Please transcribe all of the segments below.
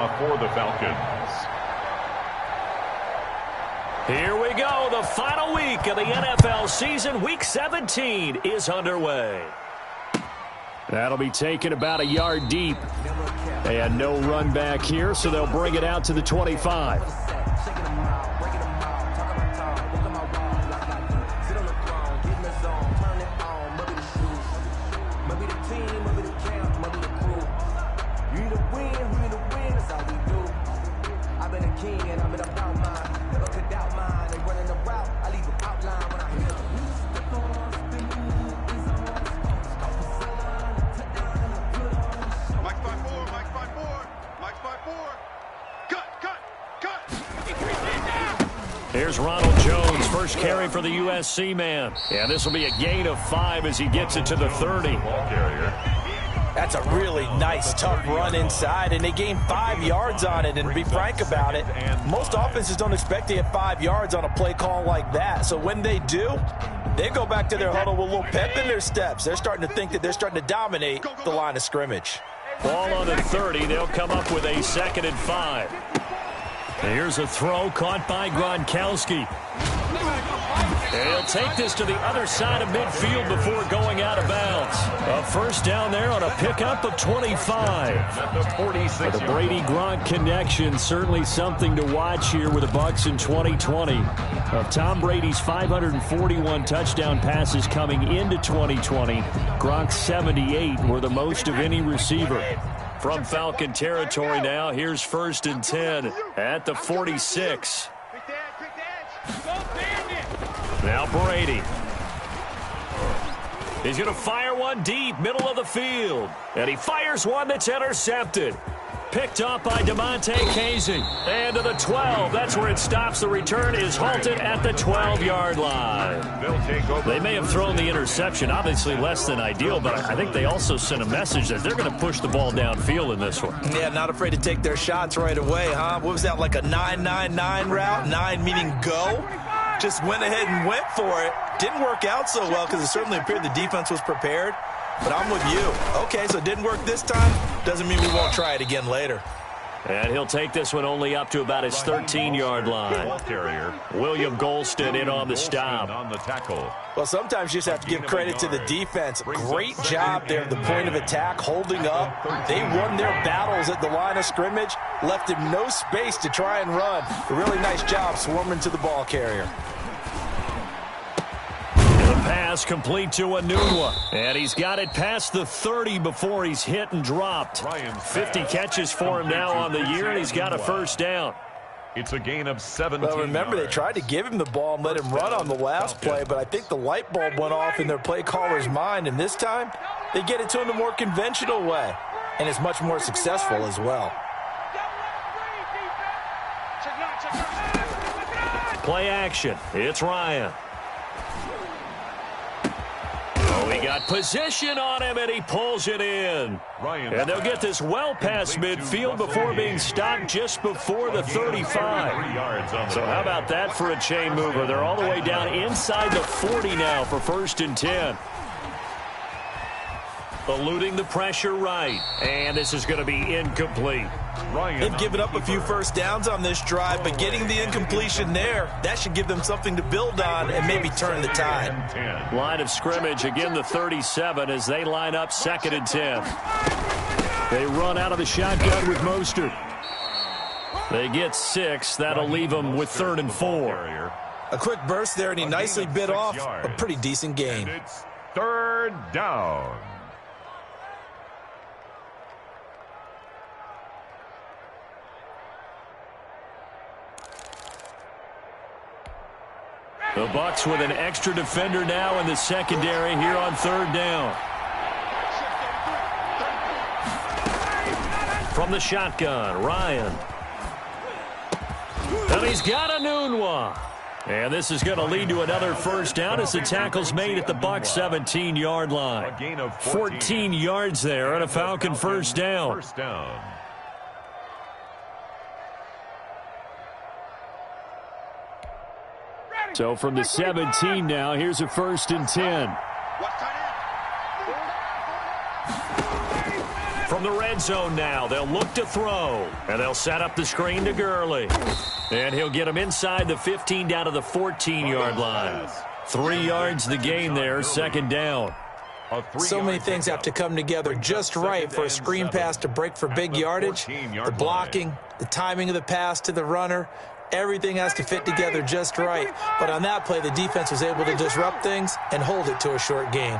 For the Falcons. Here we go. The final week of the NFL season. Week 17 is underway. That'll be taken about a yard deep. And no run back here, so they'll bring it out to the 25. Here's Ronald Jones, first carry for the USC man. And this will be a gain of 5 as he gets it to the 30. That's a really nice, tough run inside, and they gained 5 yards on it. And to be frank about it, most offenses don't expect to get 5 yards on a play call like that. So when they do, they go back to their huddle with a little pep in their steps. They're starting to think that they're starting to dominate the line of scrimmage. Ball on the 30. They'll come up with a 2nd and 5. Here's a throw caught by Gronkowski. He'll take this to the other side of midfield before going out of bounds. A first down there on a pickup of 25. The Brady-Gronk connection, certainly something to watch here with the Bucs in 2020. Of Tom Brady's 541 touchdown passes coming into 2020, Gronk's 78 were the most of any receiver. From Falcon territory now, here's 1st and 10 at the 46. Now Brady. He's going to fire one deep, middle of the field. And he fires one that's intercepted. Picked up by DeMonte Casey. And to the 12. That's where it stops. The return is halted at the 12-yard line. They may have thrown the interception. Obviously less than ideal, but I think they also sent a message that they're going to push the ball downfield in this one. Yeah, not afraid to take their shots right away, huh? What was that, like a 9-9-9 route? 9 meaning go? Just went ahead and went for it. Didn't work out so well because it certainly appeared the defense was prepared. But I'm with you. Okay, so it didn't work this time. Doesn't mean we won't try it again later. And he'll take this one only up to about his 13-yard line. William Golston in on the stop. Well, sometimes you just have to give credit to the defense. Great job there at the point of attack, holding up. They won their battles at the line of scrimmage, left him no space to try and run. A really nice job swarming to the ball carrier. Pass complete to Enunwa. And he's got it past the 30 before he's hit and dropped. 50 catches for him now on the year, and he's got a first down. It's a gain of 17. Well, remember, they tried to give him the ball and let him run on the last play, but I think the light bulb went off in their play caller's mind, and this time they get it to him the more conventional way, and it's much more successful as well. Play action. It's Ryan. He got position on him, and he pulls it in. And they'll get this well past midfield before being stopped just before the 35. So how about that for a chain mover? They're all the way down inside the 40 now for 1st and 10. Eluding the pressure right. And this is going to be incomplete. They've given up a few first downs on this drive, but getting the incompletion there, that should give them something to build on and maybe turn the tide. Line of scrimmage, again the 37 as they line up 2nd and 10. They run out of the shotgun with Mostert. They get 6. That'll leave them with 3rd and 4. A quick burst there, and he nicely bit off a pretty decent gain. It's 3rd down. The Bucs with an extra defender now in the secondary here on 3rd down. From the shotgun, Ryan. And he's got Enunwa. And this is going to lead to another first down as the tackle's made at the Bucs 17-yard line. 14 yards there and a Falcon first down. So from the 17 now, here's a 1st and 10. From From the red zone now, they'll look to throw. And they'll set up the screen to Gurley. And he'll get him inside the 15 down to the 14-yard line. 3 yards the gain there, second down. So many things have to come together just right for a screen pass to break for big yardage. The blocking, the timing of the pass to the runner, everything has to fit together just right. But on that play, the defense was able to disrupt things and hold it to a short gain.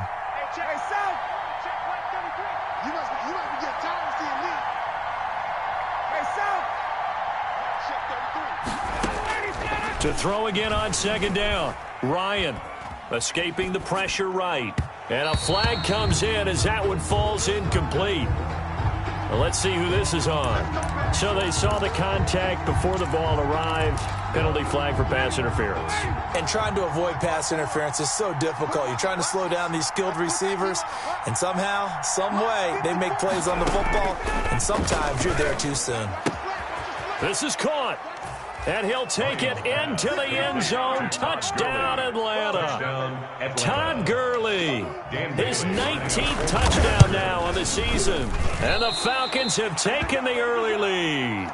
To throw again on second down. Ryan escaping the pressure right. And a flag comes in as that one falls incomplete. Well, let's see who this is on. So they saw the contact before the ball arrived. Penalty flag for pass interference. And trying to avoid pass interference is so difficult. You're trying to slow down these skilled receivers, and somehow, some way, they make plays on the football, and sometimes you're there too soon. This is caught. And he'll take it into the end zone. Touchdown, Atlanta. Todd Gurley, his 19th touchdown now on the season. And the Falcons have taken the early lead.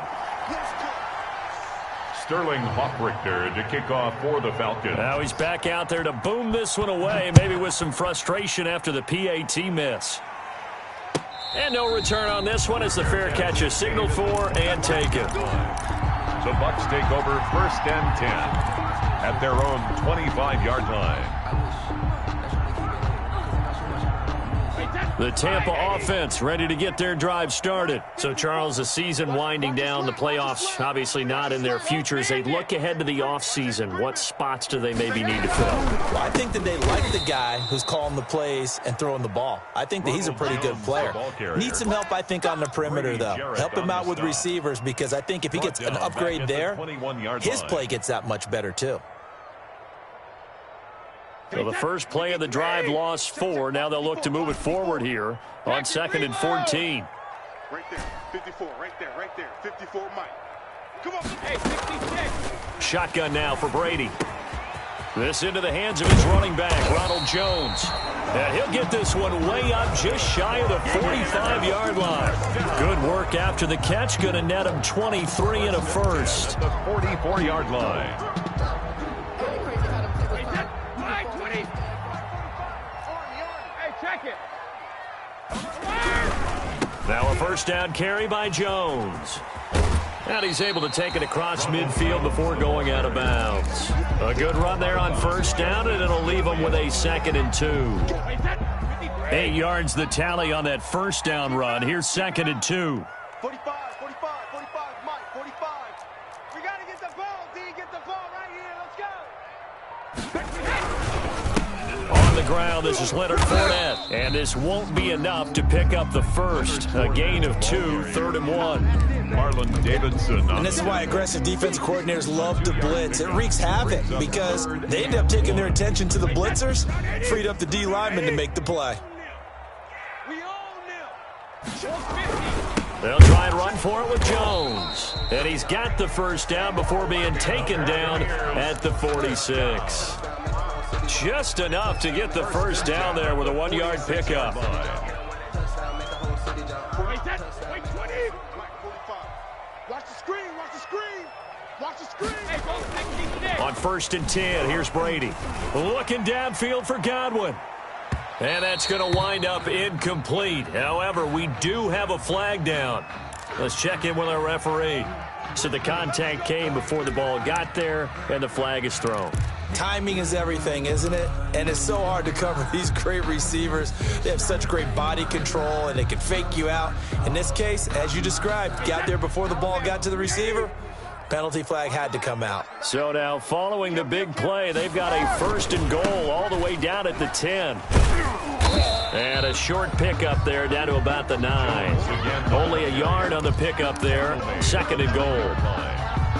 Sterling Hockrichter to kick off for the Falcons. Now he's back out there to boom this one away, maybe with some frustration after the PAT miss. And no return on this one as the fair catch is signaled for and taken. The Bucs take over 1st and 10 at their own 25-yard line. The Tampa offense ready to get their drive started. So, Charles, the season winding down, the playoffs obviously not in their future. As they look ahead to the offseason, what spots do they maybe need to fill? Well, I think that they like the guy who's calling the plays and throwing the ball. I think that he's a pretty good player. Needs some help, I think, on the perimeter, though. Help him out with receivers, because I think if he gets an upgrade there, his play gets that much better, too. So the first play of the drive lost 4. Now they'll look to move it forward here on 2nd and 14. Right there, 54, right there, 54, Mike. Come on, hey, 66. Shotgun now for Brady. This into the hands of his running back, Ronald Jones. And he'll get this one way up just shy of the 45-yard line. Good work after the catch. Going to net him 23 and a first. The 44-yard line. Now a first down carry by Jones. And he's able to take it across midfield before going out of bounds. A good run there on first down, and it'll leave him with a 2nd and 2. 8 yards the tally on that first down run. Here's 2nd and 2. 45, Mike, 45. We got to get the ball, D. Get the ball right here. Let's go. On the ground, this is Leonard Fournette. And this won't be enough to pick up the first. A gain of 2, 3rd and 1. Marlon Davidson. And this is why aggressive defense coordinators love to blitz. It wreaks havoc because they end up taking their attention to the blitzers, freed up the D lineman to make the play. They'll try and run for it with Jones. And he's got the first down before being taken down at the 46. Just enough to get the first down there with a 1-yard pickup. On 1st and 10, here's Brady. Looking downfield for Godwin. And that's going to wind up incomplete. However, we do have a flag down. Let's check in with our referee. So the contact came before the ball got there, and the flag is thrown. Timing is everything, isn't it? And it's so hard to cover these great receivers. They have such great body control, and they can fake you out. In this case, as you described, got there before the ball got to the receiver. Penalty flag had to come out. So now, following the big play, they've got a 1st and goal all the way down at the 10. And a short pickup there down to about the 9. Only a yard on the pickup there. 2nd and goal.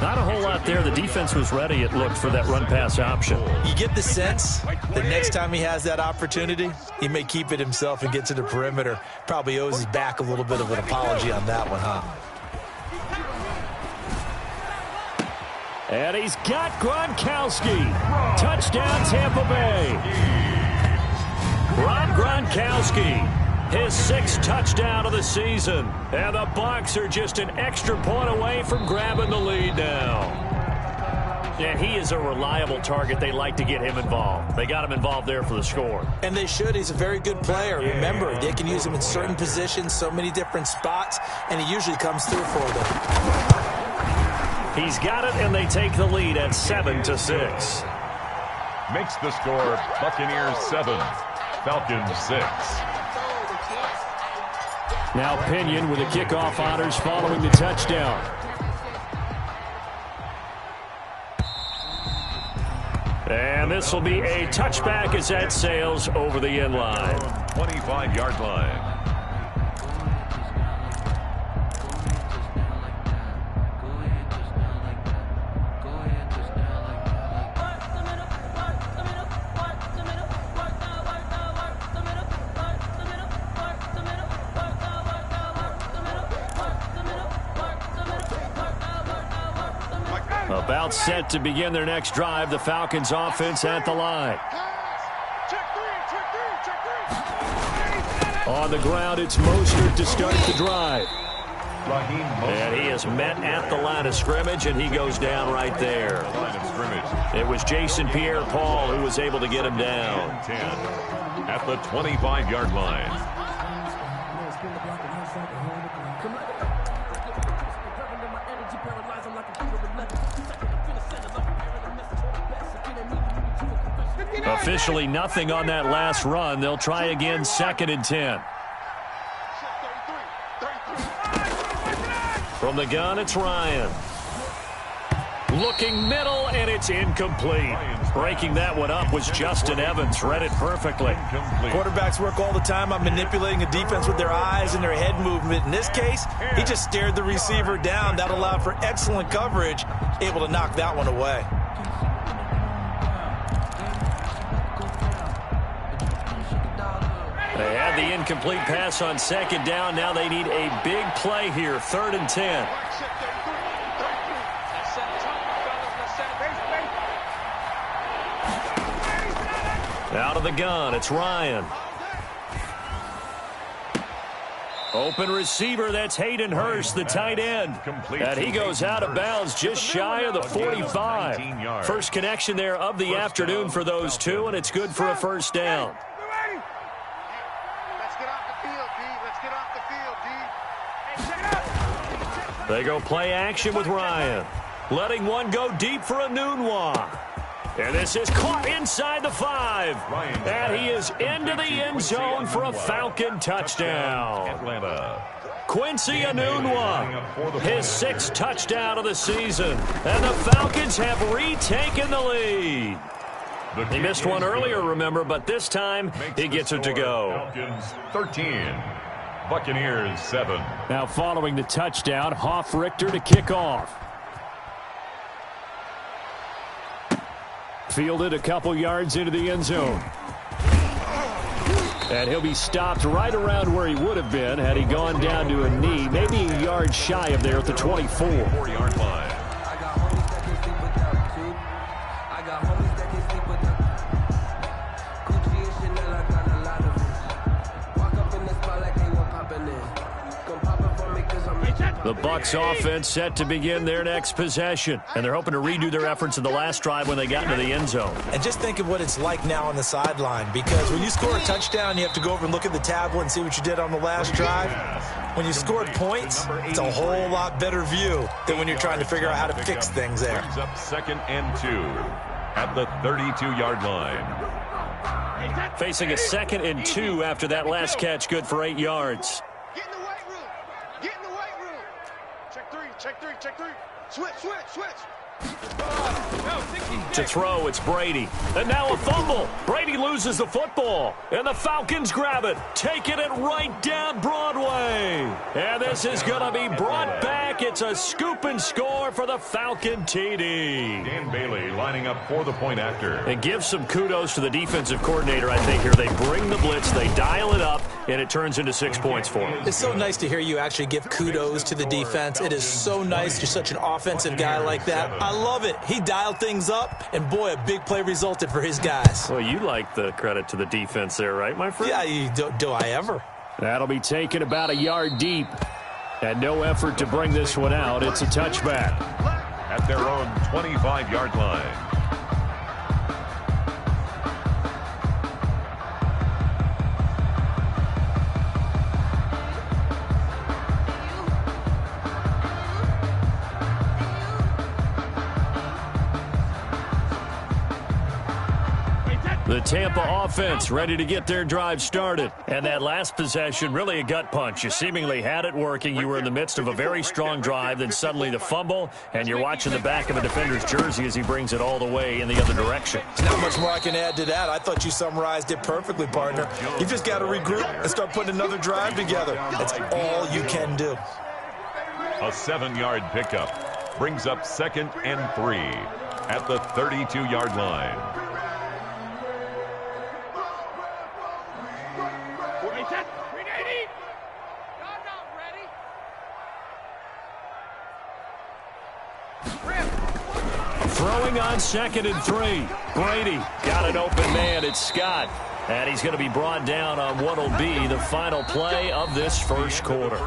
Not a whole lot there. The defense was ready, it looked, for that run-pass option. You get the sense that next time he has that opportunity, he may keep it himself and get to the perimeter. Probably owes his back a little bit of an apology on that one, huh? And he's got Gronkowski. Touchdown, Tampa Bay. Rob Gronkowski His 6th touchdown of the season. And the Bucs are just an extra point away from grabbing the lead now. And he is a reliable target. They like to get him involved. They got him involved there for the score. And they should. He's a very good player. Remember, they can use him in certain positions, so many different spots, and he usually comes through for them. He's got it, and they take the lead at 7-6. Makes the score Buccaneers 7, Falcons 6. Now Pinion with the kickoff honors following the touchdown. And this will be a touchback as that sails over the end line. 25-yard line. About set to begin their next drive, the Falcons offense at the line. On the ground, it's Mostert to start the drive. And he is met at the line of scrimmage, and he goes down right there. It was Jason Pierre-Paul who was able to get him down. 10 at the 25-yard line. Officially nothing on that last run. They'll try again, 2nd and 10. From the gun, it's Ryan. Looking middle, and it's incomplete. Breaking that one up was Justin Evans. Read it perfectly. Quarterbacks work all the time on manipulating a defense with their eyes and their head movement. In this case, he just stared the receiver down. That allowed for excellent coverage, able to knock that one away. They had the incomplete pass on 2nd down. Now they need a big play here, 3rd and 10. Out of the gun, it's Ryan. Open receiver, that's Hayden Hurst, the tight end. And he goes out of bounds just shy of the 45. First connection there of the afternoon for those two, and it's good for a 1st down. They go play action with Ryan. Letting one go deep for a Nunwa. And this is caught inside the 5. And he is into the end zone for a Falcon touchdown. Quincy Enunwa, his 6th touchdown of the season. And the Falcons have retaken the lead. He missed one earlier, remember, but this time he gets it to go. Falcons 13. Buccaneers 7. Now following the touchdown, Hoff-Richter to kick off. Fielded a couple yards into the end zone. And he'll be stopped right around where he would have been had he gone down to a knee, maybe a yard shy of there at the 24. 4-yard line. The Bucs offense set to begin their next possession, and they're hoping to redo their efforts in the last drive when they got into the end zone. And just think of what it's like now on the sideline, because when you score a touchdown, you have to go over and look at the tablet and see what you did on the last drive. When you scored points, it's a whole lot better view than when you're trying to figure out how to fix things there. Brings up 2nd and 2 at the 32-yard line. Facing a 2nd and 2 after that last catch, good for 8 yards. Check 3. Switch. To throw, it's Brady. And now a fumble. Brady loses the football. And the Falcons grab it, taking it right down Broadway. And this is going to be brought back. It's a scoop and score for the Falcon TD. Dan Bailey lining up for the point after. And give some kudos to the defensive coordinator, I think, here. They bring the blitz, they dial it up, and it turns into 6 points for them. It's so nice to hear you actually give kudos to the defense. It is so nice. You're such an offensive guy like that. I love it. He dialed things up, and boy, a big play resulted for his guys. Well, you like the credit to the defense there, right, my friend? Yeah, do I ever? That'll be taken about a yard deep. And no effort to bring this one out. It's a touchback. At their own 25-yard line. The Tampa offense ready to get their drive started. And that last possession, really a gut punch. You seemingly had it working. You were in the midst of a very strong drive. Then suddenly the fumble, and you're watching the back of a defender's jersey as he brings it all the way in the other direction. There's not much more I can add to that. I thought you summarized it perfectly, partner. You just got to regroup and start putting another drive together. That's all you can do. A 7-yard pickup brings up 2nd and 3 at the 32-yard line. Throwing on 2nd and 3. Brady got an open man. It's Scott. And he's going to be brought down on what will be the final play of this first quarter.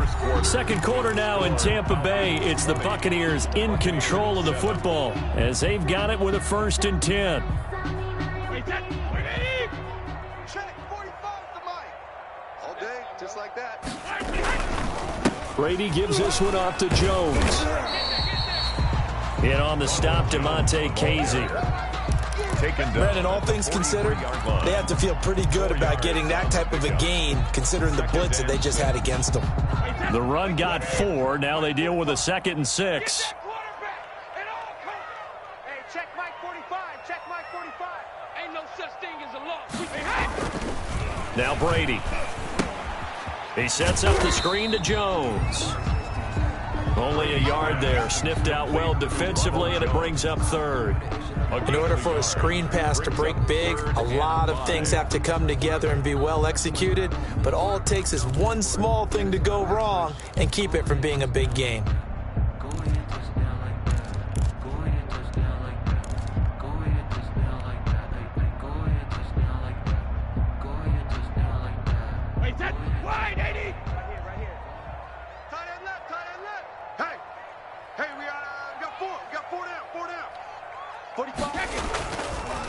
Second quarter now in Tampa Bay. It's the Buccaneers in control of the football as they've got it with a 1st and 10. Check 45 to Mike. All day, just like that. Brady gives this one off to Jones. In on the stop, DeMonte Casey. Brandon, all things considered, they have to feel pretty good about getting that type of a gain, considering the blitz that they just had against them. The run got 4. Now they deal with a 2nd and 6. Hey, check Mike 45. Check Mike 45. Ain't no such thing as a loss. Now Brady. He sets up the screen to Jones. Only a yard there. Sniffed out well defensively, and it brings up 3rd. In order for a screen pass to break big, a lot of things have to come together and be well executed, but all it takes is one small thing to go wrong and keep it from being a big game.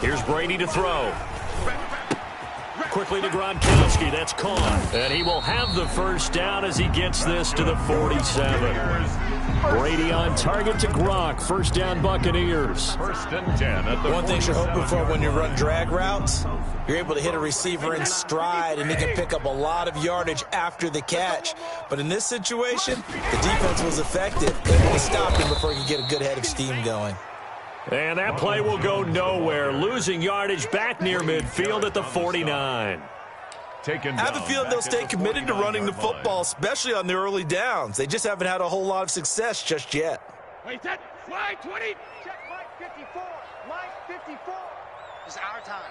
Here's Brady to throw. Quickly to Gronkowski. That's caught. And he will have the first down as he gets this to the 47. Brady on target to Gronk. First down, Buccaneers. 1st and 10 at the One thing you're hoping for when you run drag routes, you're able to hit a receiver in stride, and he can pick up a lot of yardage after the catch. But in this situation, the defense was effective. Able to stop him before he could get a good head of steam going. And that play will go nowhere. Losing yardage back near midfield at the 49. I have a feeling they'll stay committed to running the football, especially on the early downs. They just haven't had a whole lot of success just yet. Wait, that fly 20. Check Mike 54. Mike 54. It's our time.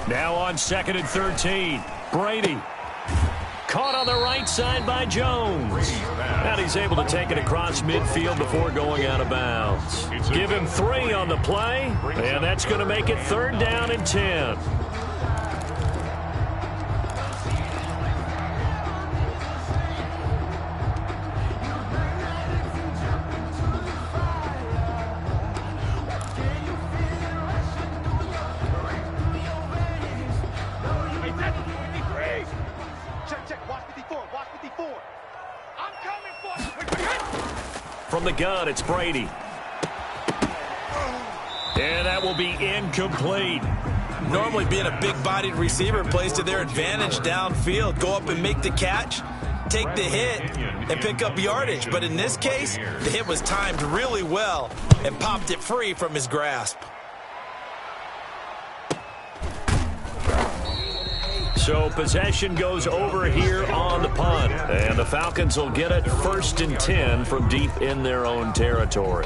Now on 2nd and 13. Brady. Caught on the right side by Jones. And he's able to take it across midfield before going out of bounds. Give him 3 on the play, and that's going to make it 3rd down and 10. From the gun, it's Brady. And that will be incomplete. Normally being a big-bodied receiver plays to their advantage downfield. Go up and make the catch, take the hit, and pick up yardage. But in this case, the hit was timed really well and popped it free from his grasp. So possession goes over here on the punt. And the Falcons will get it 1st and 10 from deep in their own territory.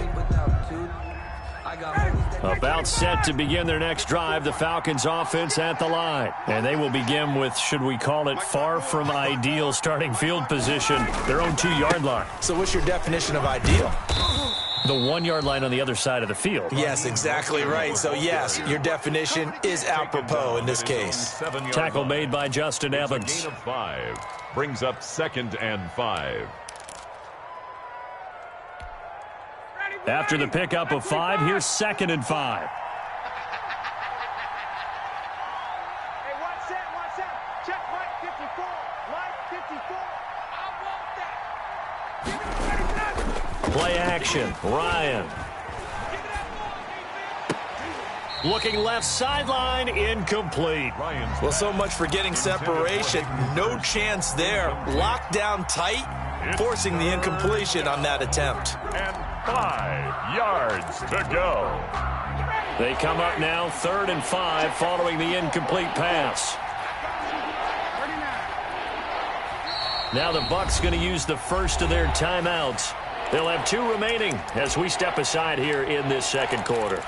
I got About set to begin their next drive, the Falcons offense at the line. And they will begin with, should we call it, far from ideal starting field position, their own 2-yard line. So what's your definition of ideal? The 1-yard line on the other side of the field. Yes, exactly right. So, yes, your definition is apropos in this case. Tackle made by Justin Evans. Gain of 5. Brings up 2nd and 5. After the pickup of 5, here's 2nd and 5. Hey, watch that. Check Mike 54. Mike 54. I want that. Play action. Ryan. Looking left sideline, incomplete. Well, so much for getting separation. No chance there. Locked down tight, forcing the incompletion on that attempt. And 5 yards to go. They come up now 3rd and 5 following the incomplete pass. Now the Bucs going to use the first of their timeouts. They'll have 2 remaining as we step aside here in this second quarter.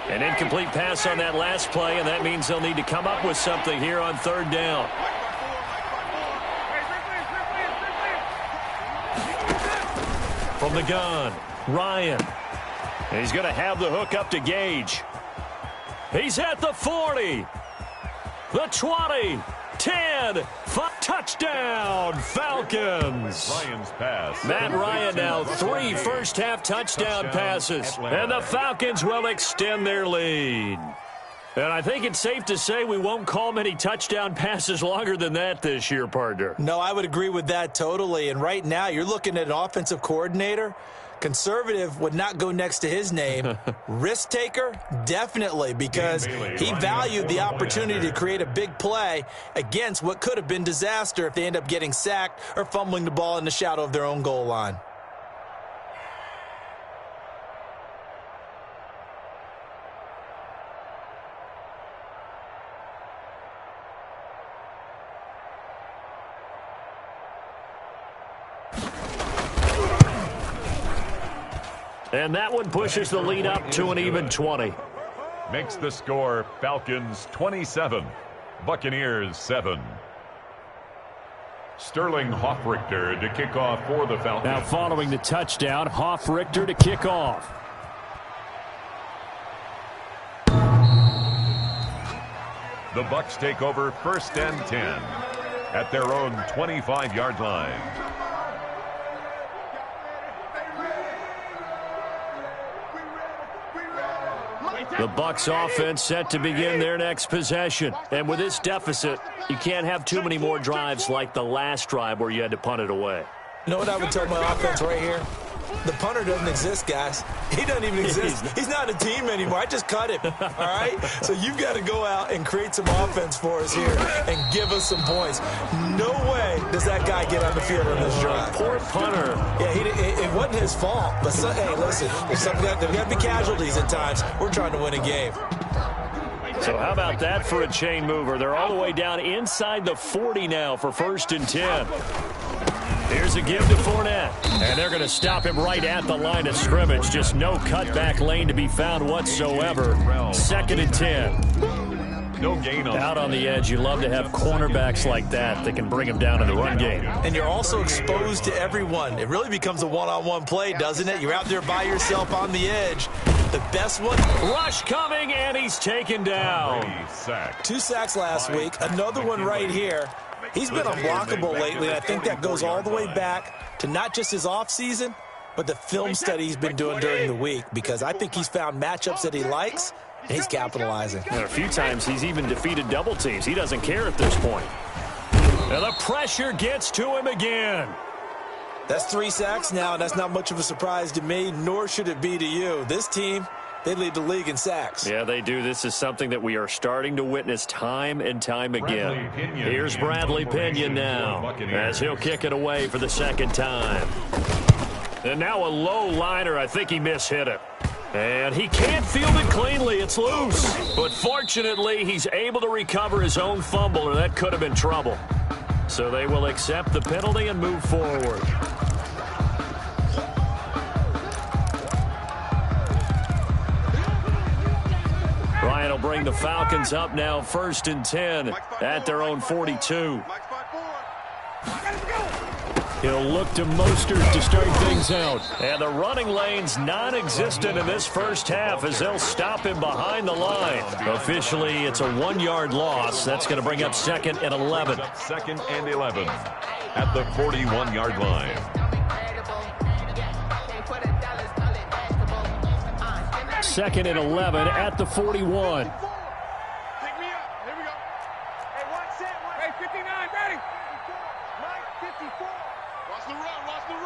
An incomplete pass on that last play, and that means they'll need to come up with something here on 3rd down. From the gun, Ryan. And he's going to have the hook up to Gage. He's at the 40, the 20, 10, 5, touchdown, Falcons. Ryan's pass. Matt Ryan now 3 first-half touchdown passes, and the Falcons will extend their lead. And I think it's safe to say we won't call many touchdown passes longer than that this year, partner. No, I would agree with that totally. And right now, you're looking at an offensive coordinator. Conservative would not go next to his name. Risk taker, definitely, because he valued the opportunity to create a big play against what could have been disaster if they end up getting sacked or fumbling the ball in the shadow of their own goal line. And that one pushes the lead up to an even 20. Makes the score Falcons 27, Buccaneers 7. Sterling Hoffrichter to kick off for the Falcons. Now following the touchdown, Hoffrichter to kick off. The Bucs take over 1st and 10 at their own 25-yard line. The Bucs offense set to begin their next possession. And with this deficit, you can't have too many more drives like the last drive where you had to punt it away. You know what I would tell my offense right here? The punter doesn't exist, guys. He doesn't even exist. He's not a team anymore. I just cut him, all right? So you've got to go out and create some offense for us here and give us some points. No way does that guy get on the field in this drive. Poor punter. Yeah, it wasn't his fault. But, hey, listen, there's got to be casualties at times. We're trying to win a game. So how about that for a chain mover? They're all the way down inside the 40 now for 1st and 10. Here's a give to Fournette. And they're going to stop him right at the line of scrimmage. Just no cutback lane to be found whatsoever. 2nd and 10. No gain on out on the edge. You love to have cornerbacks like that that can bring them down in the run game. And you're also exposed to everyone. It really becomes a one-on-one play, doesn't it? You're out there by yourself on the edge. The best one. Rush coming, and he's taken down. 2 sacks last week. Another one right here. He's been unblockable lately, and I think that goes all the way back to not just his offseason, but the film study he's been doing during the week, because I think he's found matchups that he likes, and he's capitalizing. And a few times he's even defeated double teams. He doesn't care at this point. And the pressure gets to him again. That's 3 sacks now, and that's not much of a surprise to me, nor should it be to you. This team, they lead the league in sacks. Yeah, they do. This is something that we are starting to witness time and time again. Here's Bradley Pinion now as he'll kick it away for the 2nd time. And now a low liner. I think he mishit it. And he can't field it cleanly. It's loose. But fortunately, he's able to recover his own fumble, or that could have been trouble. So they will accept the penalty and move forward. Ryan will bring the Falcons up now 1st and 10 at their own 42. He'll look to Mostert to start things out. And the running lane's non-existent in this first half as they'll stop him behind the line. Officially, it's a 1-yard loss. That's going to bring up 2nd and 11. 2nd and 11 at the 41-yard line. 2nd and 11 at the 41. Pick me up. Here we go. Hey, one set. Hey, 59, ready. Mike, 54. Watch the run. Watch the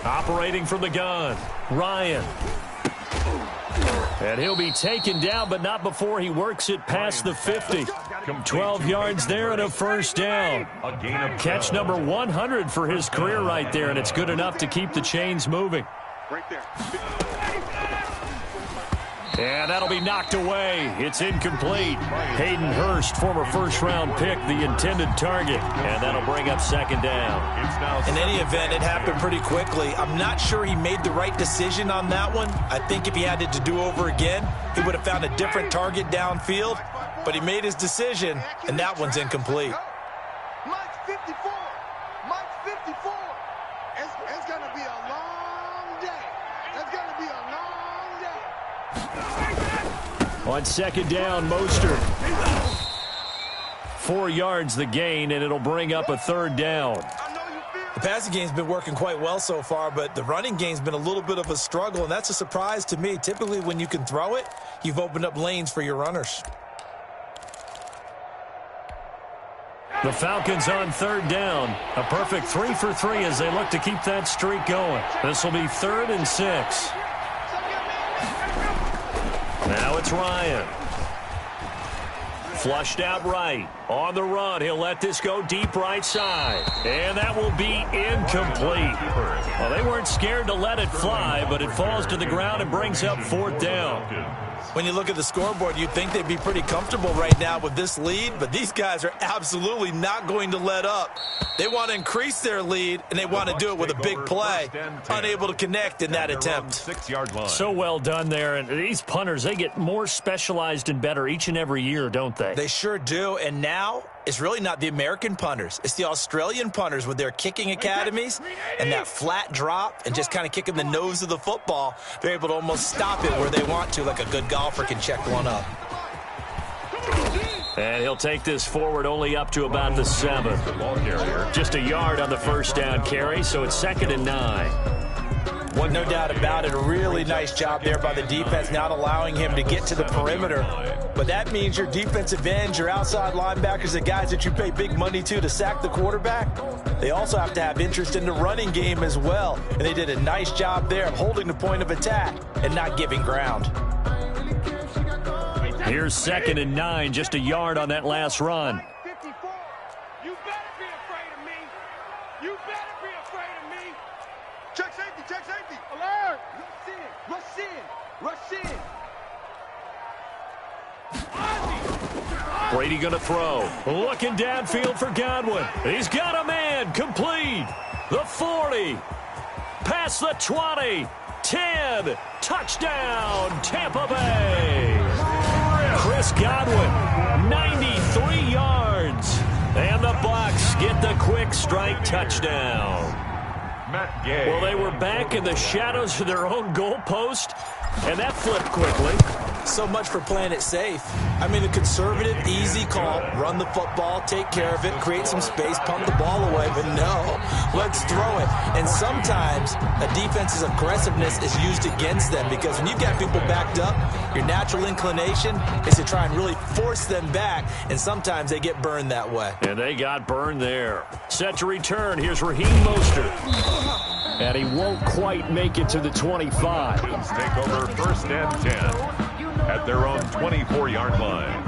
run. Operating from the gun, Ryan. And he'll be taken down, but not before he works it past the 50. 12 yards there and a first down. Catch number 100 for his career right there, and it's good enough to keep the chains moving. Right there. And that'll be knocked away. It's incomplete. Hayden Hurst, former first-round pick, the intended target. And that'll bring up 2nd down. In any event, it happened pretty quickly. I'm not sure he made the right decision on that one. I think if he had it to do over again, he would have found a different target downfield. But he made his decision, and that one's incomplete. Mike's 54. Mike's 54. It's going to be a long day. It's going to be a long day. On 2nd down, Mostert. 4 yards the gain, and it'll bring up a 3rd down. The passing game's been working quite well so far, but the running game's been a little bit of a struggle, and that's a surprise to me. Typically, when you can throw it, you've opened up lanes for your runners. The Falcons on 3rd down. A perfect 3 for 3 as they look to keep that streak going. This will be 3rd and 6. Now it's Ryan. Flushed out right. On the run, he'll let this go deep right side. And that will be incomplete. Well, they weren't scared to let it fly, but it falls to the ground and brings up 4th down. When you look at the scoreboard, you'd think they'd be pretty comfortable right now with this lead, but these guys are absolutely not going to let up. They want to increase their lead, and they want to do it with a big play. Unable to connect in that attempt. 6-yard line. So well done there. And these punters, they get more specialized and better each and every year, don't they? They sure do, and now it's really not the American punters. It's the Australian punters with their kicking academies and that flat drop and just kind of kicking the nose of the football. They're able to almost stop it where they want to, like a good golfer can check one up. And he'll take this forward only up to about the 7. Just a yard on the first down carry, so it's 2nd and 9. Well, no doubt about it. A really nice job there by the defense, not allowing him to get to the perimeter. But that means your defensive ends, your outside linebackers, the guys that you pay big money to sack the quarterback, they also have to have interest in the running game as well. And they did a nice job there of holding the point of attack and not giving ground. Here's 2nd and 9, just a yard on that last run. 54. You better be afraid of me. You better be afraid of me. Check safety, check safety. Alert. Rush in, rush in, rush in. Brady going to throw. Looking downfield for Godwin. He's got a man. Complete. The 40. Past the 20. 10. Touchdown, Tampa Bay. Chris Godwin, 93 yards. And the Bucs get the quick strike touchdown. Matt Gay. Well, they were back in the shadows of their own goalpost, and that flipped quickly. So much for playing it safe. I mean, a conservative, easy call, run the football, take care of it, create some space, pump the ball away, but no, let's throw it. And sometimes a defense's aggressiveness is used against them because when you've got people backed up, your natural inclination is to try and really force them back, and sometimes they get burned that way. And they got burned there. Set to return. Here's Raheem Mostert. And he won't quite make it to the 25. Bills take over 1st and 10 at their own 24-yard line.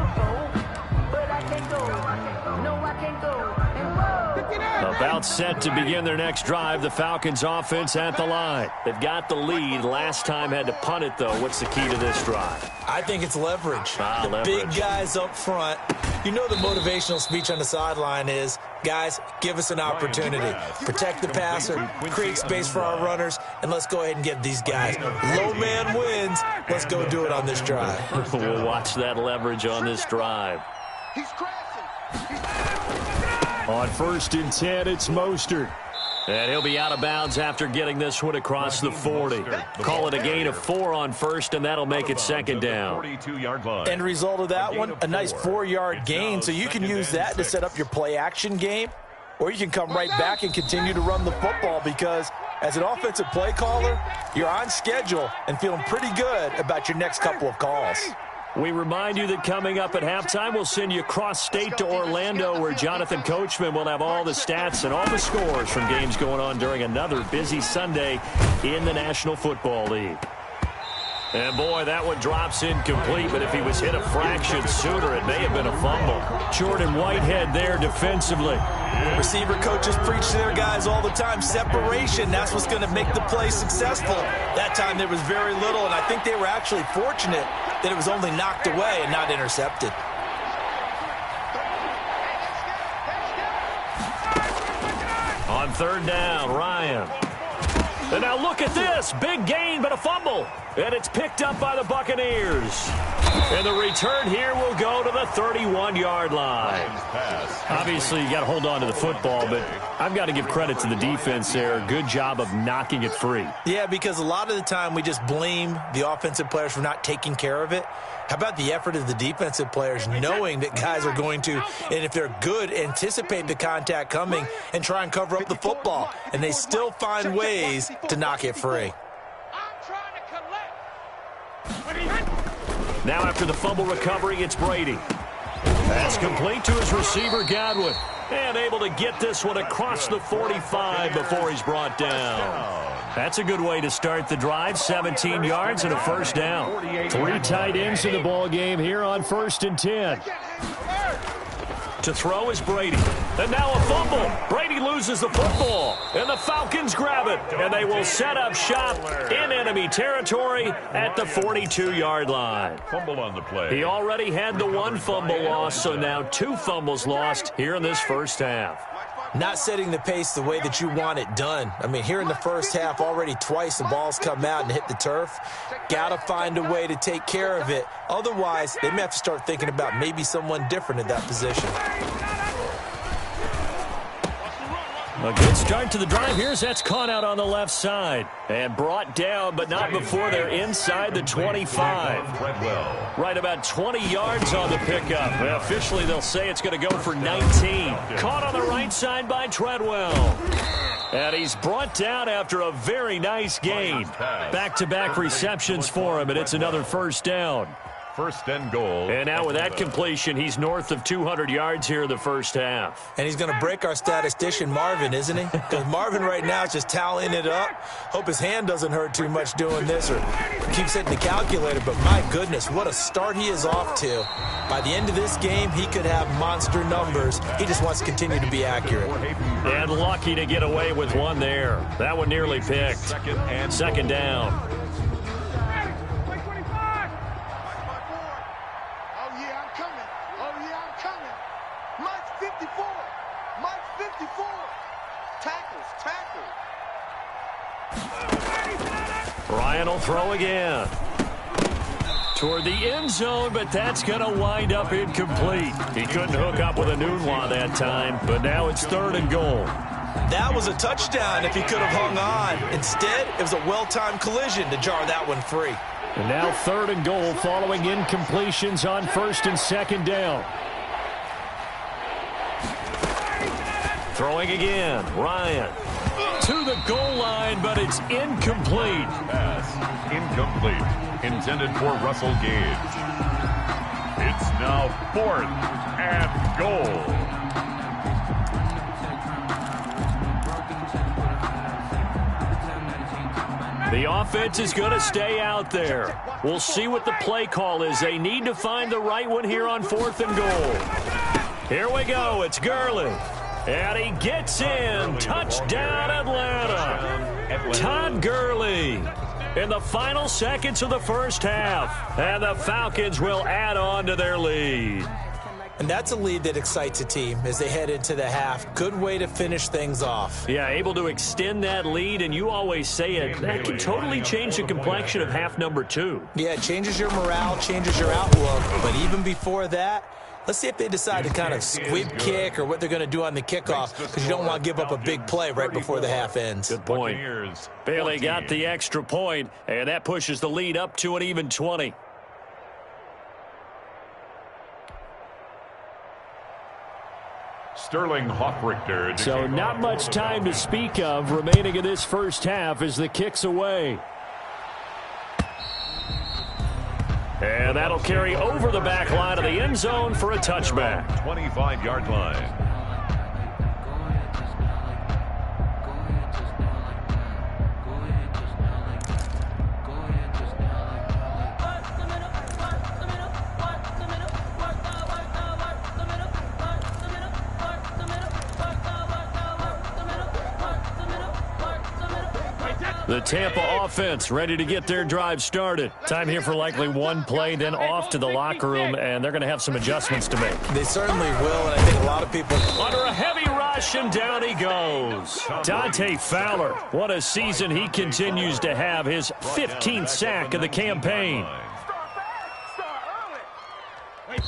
About set to begin their next drive, the Falcons offense at the line. They've got the lead. Last time had to punt it, though. What's the key to this drive? I think it's leverage. The leverage. Big guys up front. You know the motivational speech on the sideline is, guys, give us an opportunity. Protect the passer, create space for our runners, and let's go ahead and get these guys. Low man wins. Let's go do it on this drive. We'll watch that leverage on this drive. He's crashing. On 1st and 10, it's Mostert. And he'll be out of bounds after getting this one across the 40. Call it a gain of 4 on 1st, and that'll make it 2nd down. End result of that one, a nice 4-yard gain, so you can use that to set up your play-action game, or you can come right back and continue to run the football because as an offensive play caller, you're on schedule and feeling pretty good about your next couple of calls. We remind you that coming up at halftime, we'll send you cross-state to Orlando, where Jonathan Coachman will have all the stats and all the scores from games going on during another busy Sunday in the National Football League. And, boy, that one drops incomplete, but if he was hit a fraction sooner, it may have been a fumble. Jordan Whitehead there defensively. Receiver coaches preach to their guys all the time. Separation, that's what's going to make the play successful. That time there was very little, and I think they were actually fortunate that it was only knocked away and not intercepted. On 3rd down, Ryan. And now look at this. Big gain, but a fumble. And it's picked up by the Buccaneers. And the return here will go to the 31-yard line. Obviously, you got to hold on to the football, but I've got to give credit to the defense there. Good job of knocking it free. Yeah, because a lot of the time we just blame the offensive players for not taking care of it. How about the effort of the defensive players knowing that guys are going to, and if they're good, anticipate the contact coming and try and cover up the football. And they still find ways to knock it free. Now after the fumble recovery, it's Brady. That's complete to his receiver, Godwin. And able to get this one across the 45 before he's brought down. That's a good way to start the drive. 17 yards and a 1st down. 3 tight ends in the ball game here on 1st and 10. To throw is Brady. And now a fumble. Brady loses the football. And the Falcons grab it. And they will set up shop in enemy territory at the 42-yard line. Fumble on the play. He already had the 1 fumble loss, so now 2 fumbles lost here in this first half. Not setting the pace the way that you want it done. I mean, here in the first half, already twice the ball's come out and hit the turf. Got to find a way to take care of it. Otherwise, they may have to start thinking about maybe someone different at that position. A good start to the drive. Here's that's caught out on the left side. And brought down, but not before they're inside the 25. Right about 20 yards on the pickup. Well, officially, they'll say it's going to go for 19. Caught on the right side by Treadwell. And he's brought down after a very nice gain. Back-to-back receptions for him, and it's another 1st down. 1st and goal. And now with that completion, he's north of 200 yards here in the first half. And he's going to break our statistician, Marvin, isn't he? Because Marvin right now is just tallying it up. Hope his hand doesn't hurt too much doing this or keeps hitting the calculator. But my goodness, what a start he is off to. By the end of this game, he could have monster numbers. He just wants to continue to be accurate. And lucky to get away with one there. That one nearly picked. 2nd down. Ryan will throw again. Toward the end zone, but that's going to wind up incomplete. He couldn't hook up with a Nunwa that time, but now it's 3rd and goal. That was a touchdown if he could have hung on. Instead, it was a well-timed collision to jar that one free. And now 3rd and goal following incompletions on 1st and 2nd down. Throwing again, Ryan. To the goal line, but it's incomplete. Pass incomplete. Intended for Russell Gage. It's now 4th and goal. The offense is going to stay out there. We'll see what the play call is. They need to find the right one here on 4th and goal. Here we go. It's Gurley. And he gets in. Touchdown, Atlanta. Todd Gurley in the final seconds of the first half. And the Falcons will add on to their lead. And that's a lead that excites a team as they head into the half. Good way to finish things off. Yeah, able to extend that lead, and you always say it, that can totally change the complexion of half number 2. Yeah, it changes your morale, changes your outlook. But even before that, let's see if they decide to kind of squib kick or what they're going to do on the kickoff, because you don't want to give up a big play right before the half ends. Good point. Bailey got the extra point, and that pushes the lead up to an even 20. Sterling Hoffrichter. So not much time to speak of remaining in this first half as the kick's away. And that'll carry over the back line of the end zone for a touchback. 25-yard line. The Tampa offense ready to get their drive started. Time here for likely one play, then off to the locker room, and they're going to have some adjustments to make. They certainly will, and I think a lot of people... Under a heavy rush, and down he goes. Dante Fowler, what a season he continues to have, his 15th sack of the campaign.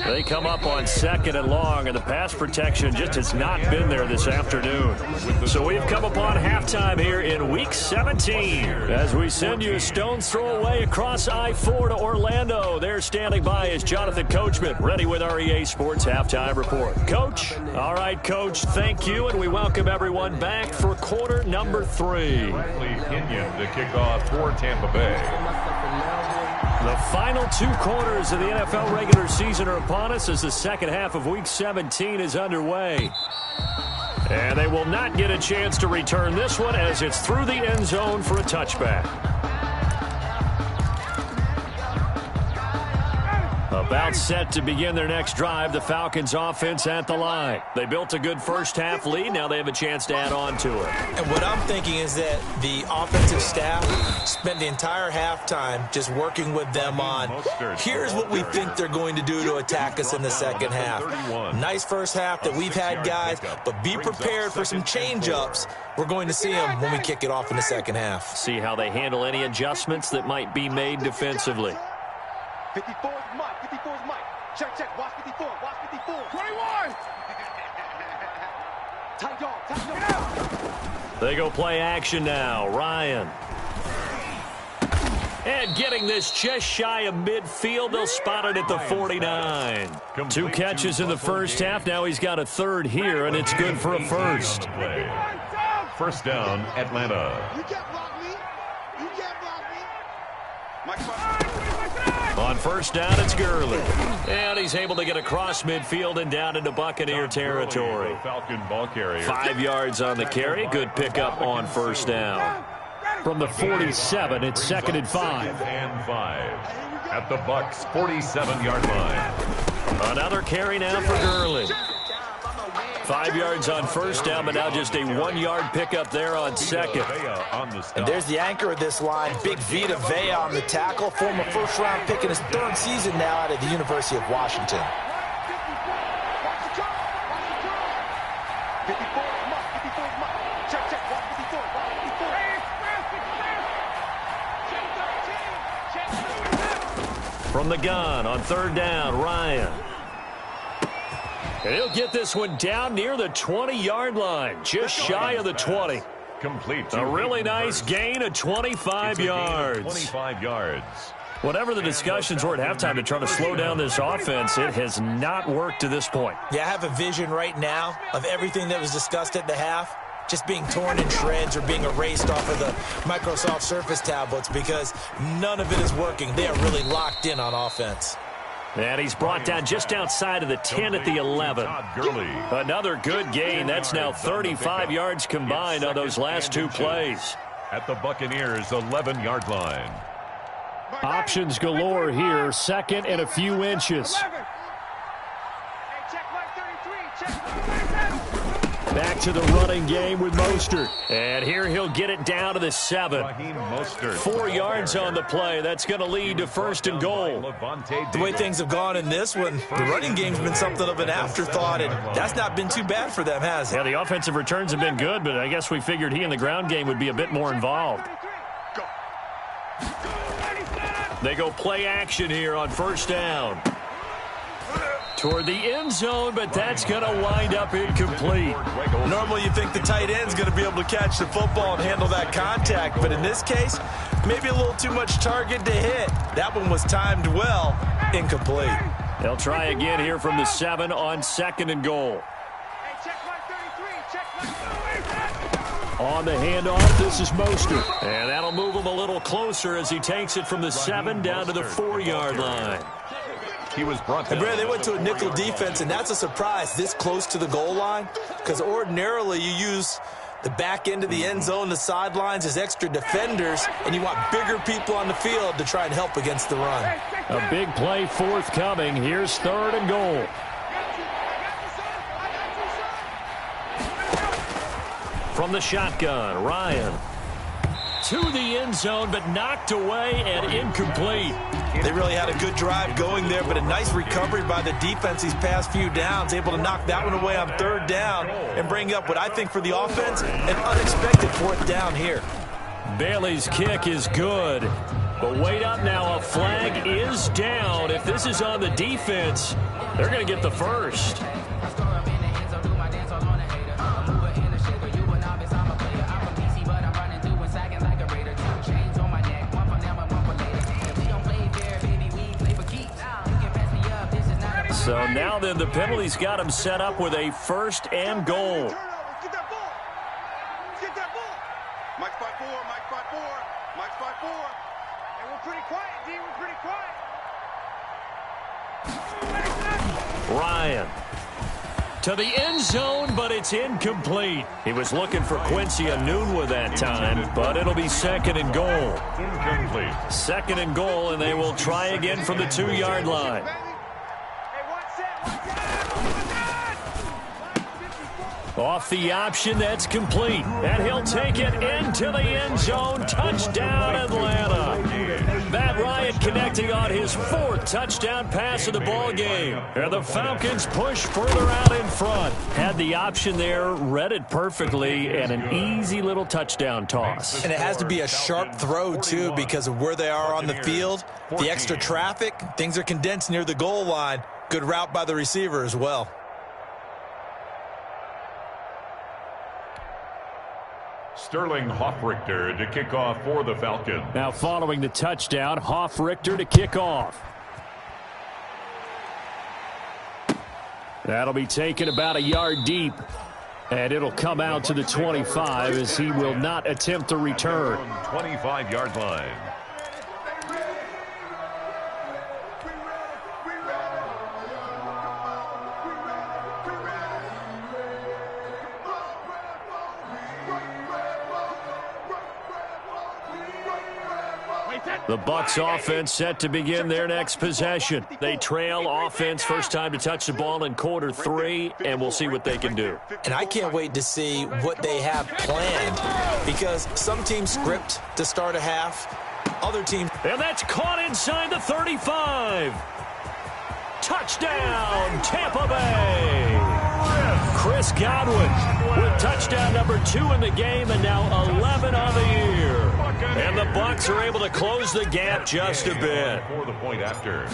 They come up on 2nd and long, and the pass protection just has not been there this afternoon. So we've come upon halftime here in Week 17. As we send you a stone's throw away across I-4 to Orlando. There standing by is Jonathan Coachman, ready with our EA Sports Halftime Report. Coach? All right, Coach, thank you, and we welcome everyone back for quarter number 3. Kenyon to kick off for Tampa Bay. The final 2 quarters of the NFL regular season are upon us as the second half of Week 17 is underway. And they will not get a chance to return this one as it's through the end zone for a touchback. About set to begin their next drive, the Falcons offense at the line. They built a good first half lead. Now they have a chance to add on to it. And what I'm thinking is that the offensive staff spent the entire halftime just working with them on, here's what we think they're going to do to attack us in the second half. Nice first half that we've had, guys, but be prepared for some change-ups. We're going to see them when we kick it off in the second half. See how they handle any adjustments that might be made defensively. 54 is Mike. 54 is Mike. Check. Watch 54. Watch 54. 21. Tight dog. They go play action now. Ryan. And getting this just shy of midfield. They'll spot it at the 49. 2 catches in the first half. Now he's got a 3rd here, and it's good for a first. First down, Atlanta. You can't block me. You can't block me. Mike. On first down, it's Gurley. And he's able to get across midfield and down into Buccaneer territory. Falcon ball carrier. 5 yards on the carry. Good pickup on first down. From the 47, it's 2nd and 5. 2nd and 5. At the Bucs' 47-yard line. Another carry now for Gurley. 5 yards on first down, but now just a 1-yard pickup there on 2nd. And there's the anchor of this line, Big Vita Vea on the tackle, former first-round pick in his 3rd season now out of the University of Washington. From the gun on 3rd down, Ryan. And he'll get this one down near the 20-yard line, just shy of the 20. Complete. A really nice gain of 25 yards. 25 yards. Whatever the discussions were at halftime to try to slow down this offense, it has not worked to this point. Yeah, I have a vision right now of everything that was discussed at the half just being torn in shreds or being erased off of the Microsoft Surface tablets because none of it is working. They are really locked in on offense. And he's brought down just outside of the 10 at the 11. Another good gain. That's now 35 yards combined on those last 2 plays. At the Buccaneers' 11-yard line. Options galore here. 2nd and a few inches. Back to the running game with Mostert. And here he'll get it down to the 7. 4 yards on the play. That's going to lead to 1st and goal. The way things have gone in this one, the running game's been something of an afterthought, and that's not been too bad for them, has it? Yeah, the offensive returns have been good, but I guess we figured he in the ground game would be a bit more involved. They go play action here on 1st down. Toward the end zone, but that's going to wind up incomplete. Normally you think the tight end's going to be able to catch the football and handle that contact, but in this case, maybe a little too much target to hit. That one was timed well, incomplete. They'll try again here from the 7 on 2nd and goal. On the handoff, this is Mostert. And that'll move him a little closer as he takes it from the 7 down to the 4-yard line. He was brought down. And Brad, they went to a nickel defense, and that's a surprise this close to the goal line, because ordinarily you use the back end of the end zone, the sidelines as extra defenders, and you want bigger people on the field to try and help against the run. A big play forthcoming. Here's 3rd and goal. From the shotgun, Ryan. To the end zone, but knocked away and incomplete. They really had a good drive going there, but a nice recovery by the defense these past few downs, able to knock that one away on 3rd down and bring up what I think for the offense, an unexpected 4th down here. Bailey's kick is good, but wait up now, a flag is down. If this is on the defense, they're going to get the 1st. So now then the penalty's got him set up with a 1st and goal. Get that ball. Get that ball. Mike's by 4. Mike's by 4. Mike's by 4. And we're pretty quiet, D. We're pretty quiet. Ryan. To the end zone, but it's incomplete. He was looking for Quincy Enunwa that time, but it'll be 2nd and goal. Incomplete. 2nd and goal, and they will try again from the 2-yard line. Off the option, that's complete. And he'll take it into the end zone. Touchdown, Atlanta. Matt Ryan connecting on his 4th touchdown pass of the ball game. And the Falcons push further out in front. Had the option there, read it perfectly, and an easy little touchdown toss. And it has to be a sharp throw, too, because of where they are on the field. The extra traffic, things are condensed near the goal line. Good route by the receiver as well. Sterling Hoffrichter to kick off for the Falcons. Now following the touchdown, Hoffrichter to kick off. That'll be taken about a yard deep. And it'll come out to the 25 as he will not attempt to return. 25-yard line. The Bucs offense set to begin their next possession. They trail offense first time to touch the ball in quarter 3, and we'll see what they can do. And I can't wait to see what they have planned, because some teams script to start a half, other teams. And that's caught inside the 35. Touchdown, Tampa Bay. Chris Godwin with touchdown number 2 in the game, and now 11 on the year. And the Bucs are able to close the gap just a bit. For the point after.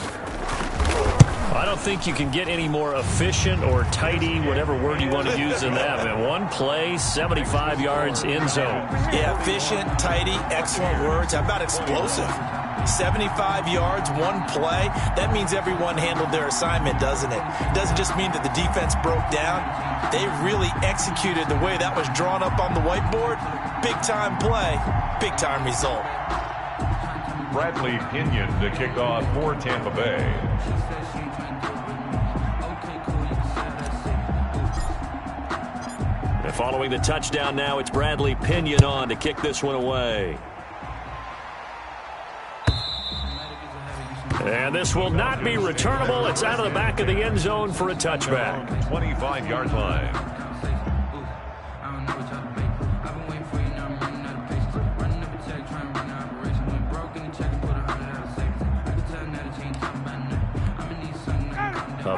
I don't think you can get any more efficient or tidy, whatever word you want to use in that. Man, one play, 75 yards in zone. Yeah, efficient, tidy, excellent words. How about explosive? 75 yards, one play. That means everyone handled their assignment, doesn't it? It doesn't just mean that the defense broke down. They really executed the way that was drawn up on the whiteboard. Big-time play, big-time result. Bradley Pinion to kick off for Tampa Bay. And following the touchdown now, it's Bradley Pinion on to kick this one away. And this will not be returnable. It's out of the back of the end zone for a touchback. 25-yard line.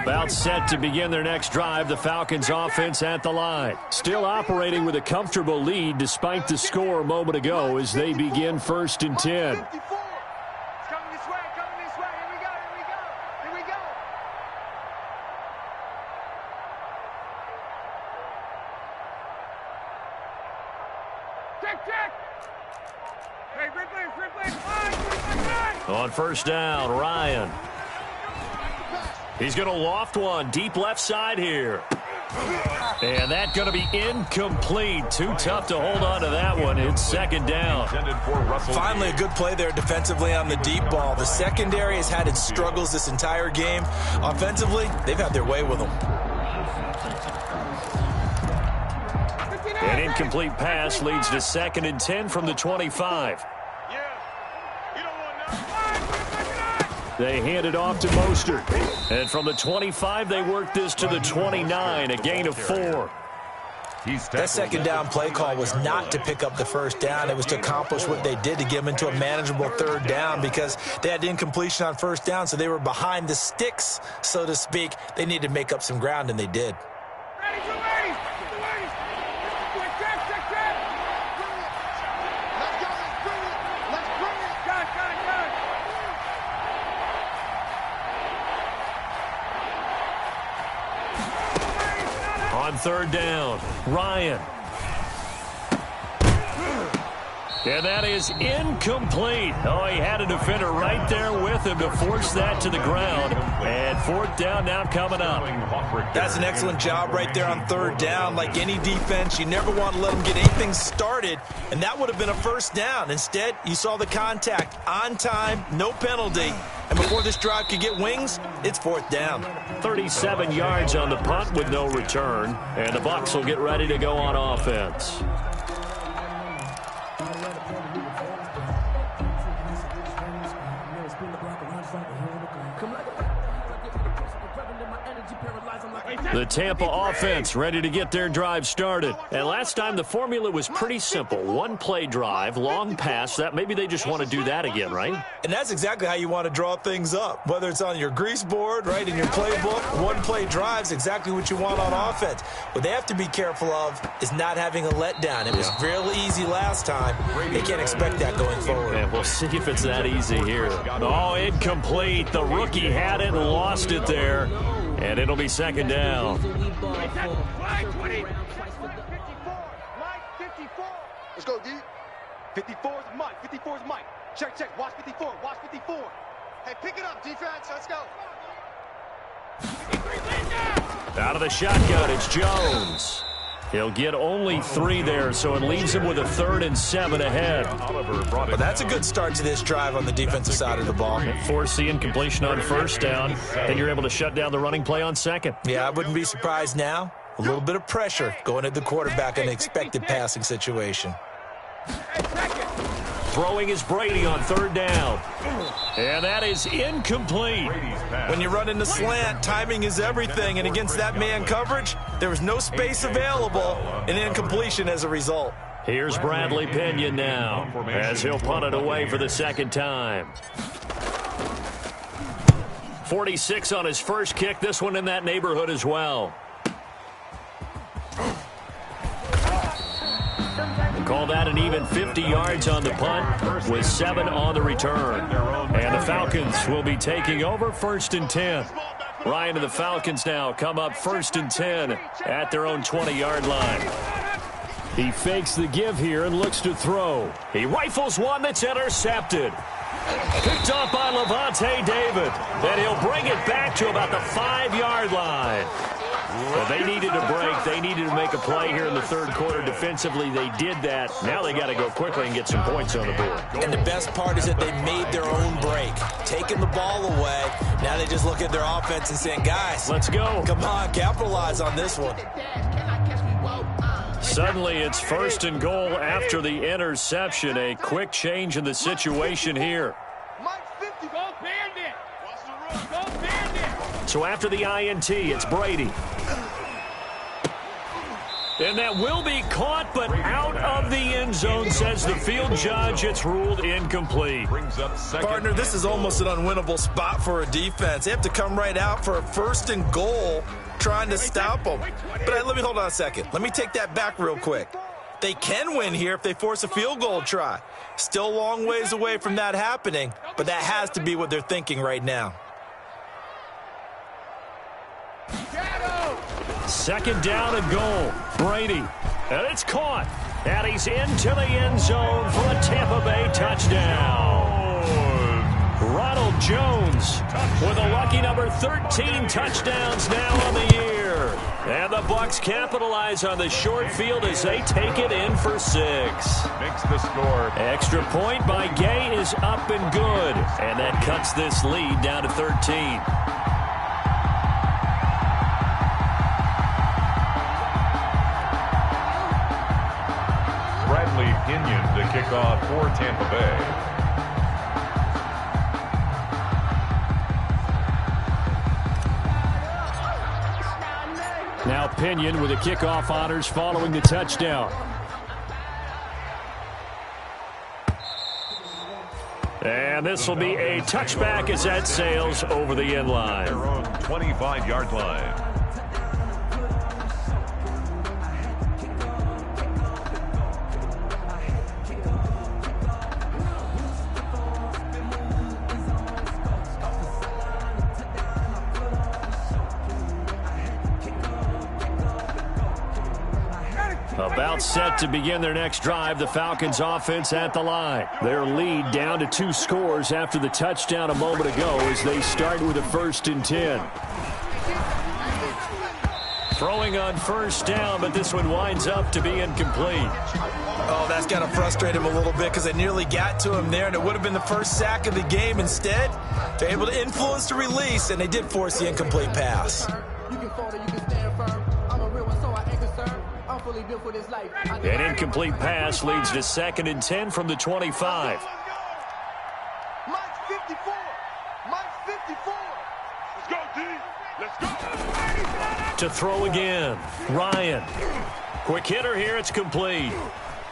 About set to begin their next drive, the Falcons offense at the line. Still operating with a comfortable lead despite the score a moment ago as they begin 1st and 10. On 1st down, Ryan. He's going to loft one deep left side here. And that's going to be incomplete. Too tough to hold on to that one. It's 2nd down. Finally, a good play there defensively on the deep ball. The secondary has had its struggles this entire game. Offensively, they've had their way with them. An incomplete pass leads to 2nd and 10 from the 25. They hand it off to Mostert. And from the 25, they work this to the 29, a gain of 4. That 2nd down play call was not to pick up the 1st down. It was to accomplish what they did to get them into a manageable 3rd down because they had incompletion on 1st down, so they were behind the sticks, so to speak. They needed to make up some ground, and they did. On 3rd down, Ryan. And that is incomplete. Oh, he had a defender right there with him to force that to the ground. And 4th down now coming up. That's an excellent job right there on 3rd down. Like any defense, you never want to let them get anything started, and that would have been a 1st down. Instead, you saw the contact on time, no penalty. And before this drive could get wings, it's 4th down. 37 yards on the punt with no return. And the Bucs will get ready to go on offense. The Tampa offense ready to get their drive started. And last time the formula was pretty simple. 1-play drive, long pass. That maybe they just want to do that again, right? And that's exactly how you want to draw things up. Whether it's on your grease board, right, in your playbook, 1-play drive's exactly what you want on offense. What they have to be careful of is not having a letdown. It was real easy last time. They can't expect that going forward. And we'll see if it's that easy here. Oh, incomplete. The rookie had it and lost it there. And it'll be 2nd down. 54. Let's go, D. 54 is Mike. 54 is Mike. Check. Watch 54. Watch 54. Hey, pick it up, defense. Let's go. Out of the shotgun, it's Jones. He'll get only 3 there, so it leaves him with a 3rd and 7 ahead. But that's a good start to this drive on the defensive side of the ball. Force the incompletion on 1st down, then you're able to shut down the running play on 2nd. Yeah, I wouldn't be surprised now. A little bit of pressure going at the quarterback in an expected passing situation. Throwing is Brady on 3rd down. And that is incomplete. When you run in the slant, timing is everything. And against that man coverage, there was no space available, and incompletion as a result. Here's Bradley Pinion now as he'll punt it away for the 2nd time. 46 on his first kick. This one in that neighborhood as well. Call that an even 50 yards on the punt with 7 on the return. And the Falcons will be taking over 1st and 10. Ryan and the Falcons now come up 1st and 10 at their own 20-yard line. He fakes the give here and looks to throw. He rifles one that's intercepted. Picked off by Levante David. And he'll bring it back to about the 5-yard line. Well, they needed a break. They needed to make a play here in the 3rd quarter. Defensively, they did that. Now they got to go quickly and get some points on the board. And the best part is that they made their own break. Taking the ball away. Now they just look at their offense and saying, guys, let's go. Come on, capitalize on this one. Suddenly, it's 1st and goal after the interception. A quick change in the situation here. So after the INT, it's Brady. And that will be caught, but out of the end zone, says the field judge. It's ruled incomplete. Brings up second. Partner, this is almost an unwinnable spot for a defense. They have to come right out for a 1st and goal trying to stop them. But let me hold on a second. Let me take that back real quick. They can win here if they force a field goal try. Still a long ways away from that happening, but that has to be what they're thinking right now. 2nd down and goal. Brady. And it's caught. And he's into the end zone for a Tampa Bay touchdown. Ronald Jones with a lucky number 13 touchdowns now on the year. And the Bucs capitalize on the short field as they take it in for 6. Makes the score. Extra point by Gay is up and good. And that cuts this lead down to 13. Pinion to kick off for Tampa Bay. Now Pinion with the kickoff honors following the touchdown. And this will be a touchback as that sails over the end line. Their own 25-yard line. About set to begin their next drive, the Falcons offense at the line. Their lead down to 2 scores after the touchdown a moment ago as they start with a 1st and 10. Throwing on 1st down, but this one winds up to be incomplete. Oh, that's got to frustrate him a little bit because they nearly got to him there, and it would have been the first sack of the game. Instead, they're able to influence the release, and they did force the incomplete pass. An incomplete pass leads to 2nd and 10 from the 25. Mike 54. Mike 54. Let's go, D. Let's go. To throw again. Ryan. Quick hitter here. It's complete.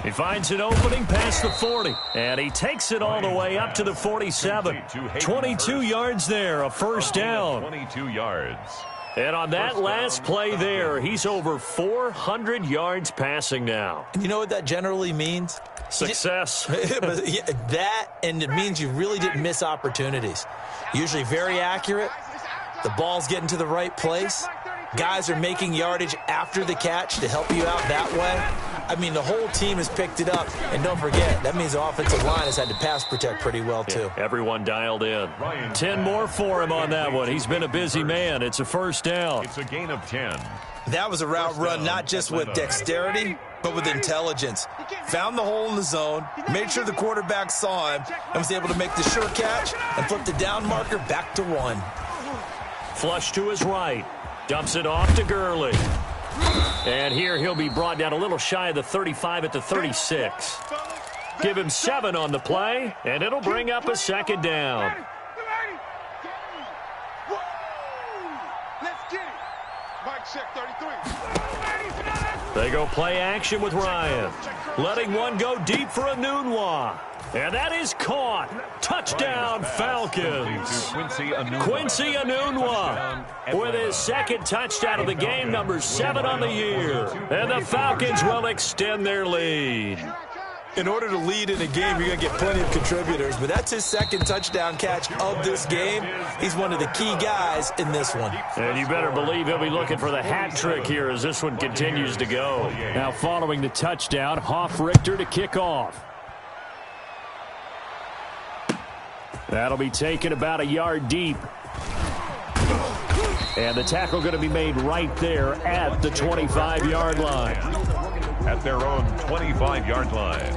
He finds an opening past the 40. And he takes it all the way up to the 47. 22 yards there. A 1st down. 22 yards. And on that last play there, he's over 400 yards passing now. And you know what that generally means? Success. That, and it means you really didn't miss opportunities. Usually very accurate. The ball's getting to the right place. Guys are making yardage after the catch to help you out that way. I mean, the whole team has picked it up. And don't forget, that means the offensive line has had to pass protect pretty well, too. Yeah, everyone dialed in. 10 more for him on that one. He's been a busy man. It's a 1st down. It's a gain of 10. That was a route run not just with dexterity, but with intelligence. Found the hole in the zone, made sure the quarterback saw him, and was able to make the sure catch and flip the down marker back to 1. Flush to his right. Dumps it off to Gurley. And here he'll be brought down a little shy of the 35 at the 36. Give him 7 on the play, and it'll bring up a 2nd down. Let's get it. Mike check 33. They go play action with Ryan. Letting one go deep for Enunwa. And that is caught. Touchdown, Falcons. Quincy Enunwa with his 2nd touchdown of the game, number 7 on the year. And the Falcons will extend their lead. In order to lead in a game, you're going to get plenty of contributors, but that's his 2nd touchdown catch of this game. He's one of the key guys in this one. And you better believe he'll be looking for the hat trick here as this one continues to go. Now following the touchdown, Hoff-Richter to kick off. That'll be taken about a yard deep. And the tackle going to be made right there at the 25-yard line. At their own 25-yard line.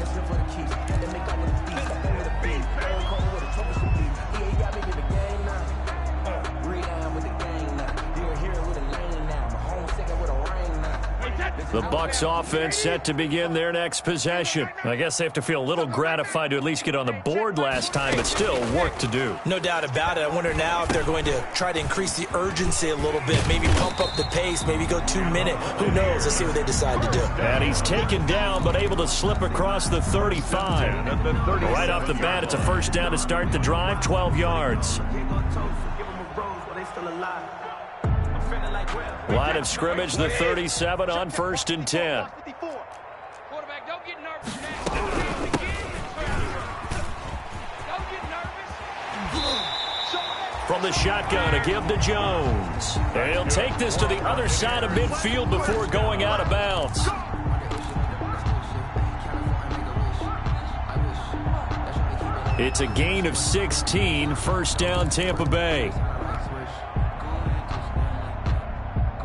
The Bucs offense set to begin their next possession. I guess they have to feel a little gratified to at least get on the board last time, but still work to do. No doubt about it. I wonder now if they're going to try to increase the urgency a little bit, maybe pump up the pace, maybe go 2-minute. Who knows? Let's see what they decide to do. And he's taken down, but able to slip across the 35. Right off the bat, it's a first down to start the drive, 12 yards. Line of scrimmage, the 37 on 1st and 10. Quarterback, don't get nervous now. From the shotgun, a give to Jones. And he'll take this to the other side of midfield before going out of bounds. It's a gain of 16, first down Tampa Bay.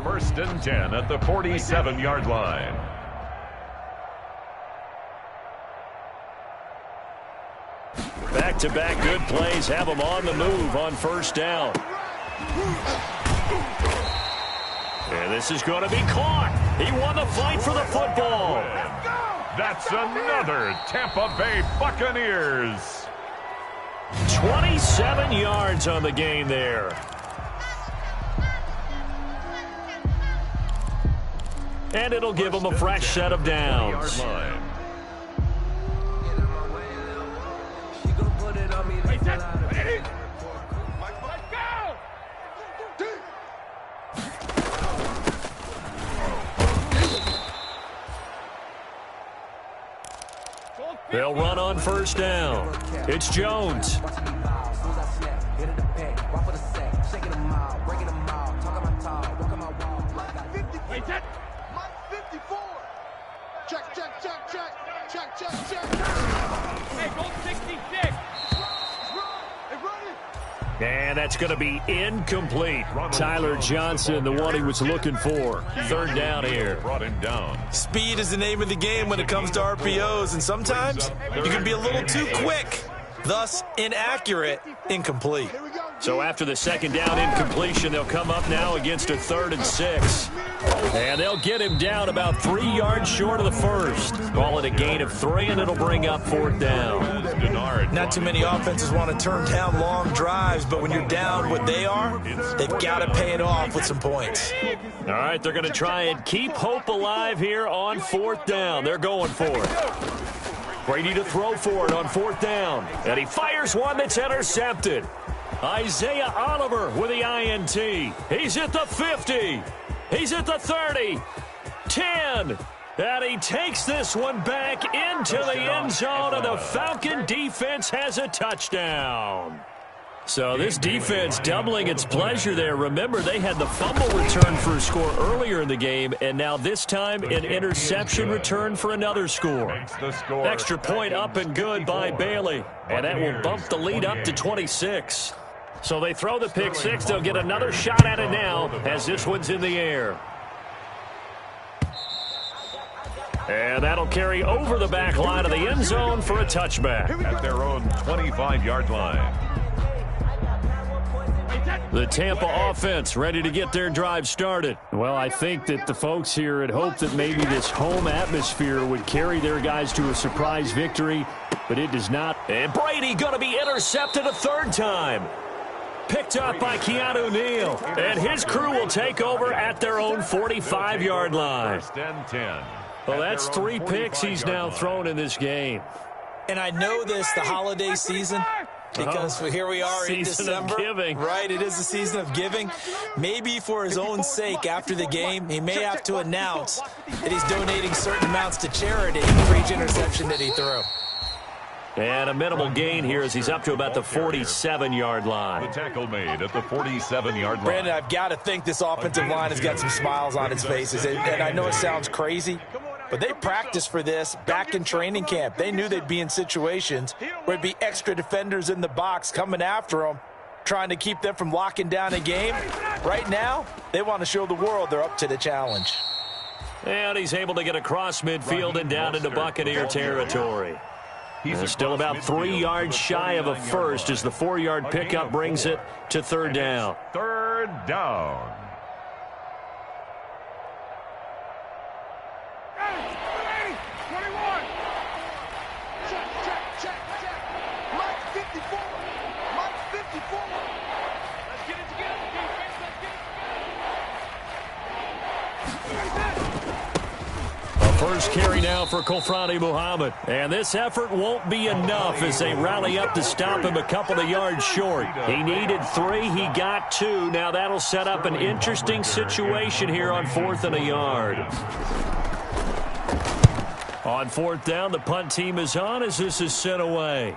1st and 10 at the 47-yard line. Back-to-back good plays have them on the move on first down. And this is going to be caught. He won the fight for the football. That's another Tampa Bay Buccaneers. 27 yards on the game there. And it'll give them a fresh set of downs. They'll run on first down. It's Jones. And that's going to be incomplete. Tyler Johnson, the one he was looking for. Third down here. Brought him down. Speed is the name of the game when it comes to RPOs, and sometimes you can be a little too quick. Thus, inaccurate, incomplete. So after the second down incompletion, they'll come up now against a 3rd and 6. And they'll get him down about 3 yards short of the first. Call it a gain of 3, and it'll bring up 4th down. Not too many offenses want to turn down long drives, but when you're down what they are, they've got to pay it off with some points. All right, they're going to try and keep hope alive here on 4th down. They're going for it. Brady to throw for it on 4th down. And he fires one that's intercepted. Isaiah Oliver with the INT. He's at the 50. He's at the 30. 10. And he takes this one back into the end zone, and the Falcon defense has a touchdown. So this defense doubling its pleasure there. Remember, they had the fumble return for a score earlier in the game, and now this time an interception return for another score. Extra point up and good by Bailey, and that will bump the lead up to 26. So they throw the pick six. They'll get another shot at it now as this one's in the air. And that'll carry over the back line of the end zone for a touchback. At their own 25-yard line. The Tampa offense ready to get their drive started. Well, I think that the folks here had hoped that maybe this home atmosphere would carry their guys to a surprise victory, but it does not. And Brady going to be intercepted a 3rd time. Picked up by Keanu Neal. And his crew will take over at their own 45-yard line. 1st and 10. Well, that's 3 picks he's now thrown in this game. And I know this, the holiday season, because here we are in December. Of giving. Right, it is the season of giving. Maybe for his own sake after the game, he may have to announce that he's donating certain amounts to charity for each interception that he threw. And a minimal gain here as he's up to about the 47-yard line. The tackle made at the 47-yard line. Brandon, I've got to think this offensive line has got some smiles on its faces. And I know it sounds crazy, but they practiced for this back in training camp. They knew they'd be in situations where it'd be extra defenders in the box coming after them, trying to keep them from locking down a game. Right now, they want to show the world they're up to the challenge. And he's able to get across midfield and down into Buccaneer territory. He's still about 3 yards shy of a first as the 4-yard pickup brings it to 3rd down. 3rd down. A first carry now for Kofrani Muhammad. And this effort won't be enough as they rally up to stop him a couple of yards short. He needed 3. He got 2. Now that'll set up an interesting situation here on 4th and a yard. On 4th down, the punt team is on as this is sent away.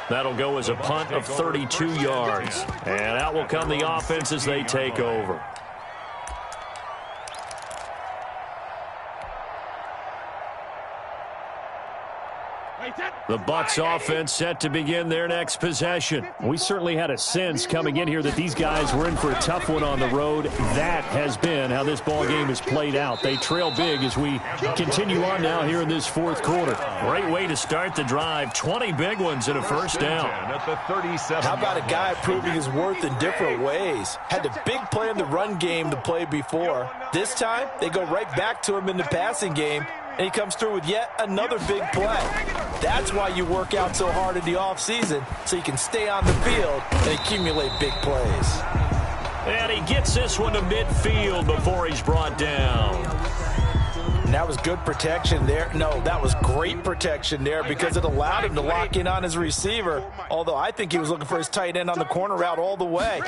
That'll go as a punt of 32 yards. And out will come the offense as they take over. The Bucs offense set to begin their next possession. We certainly had a sense coming in here that these guys were in for a tough one on the road. That has been how this ball game has played out. They trail big as we continue on now here in this 4th quarter. Great way to start the drive. 20 big ones and a first down. How about a guy proving his worth in different ways? Had a big play in the run game to play before. This time, they go right back to him in the passing game. And he comes through with yet another big play. That's why you work out so hard in the offseason, so you can stay on the field and accumulate big plays. And he gets this one to midfield before he's brought down. And that was good protection there. No, that was great protection there because it allowed him to lock in on his receiver, although I think he was looking for his tight end on the corner route all the way.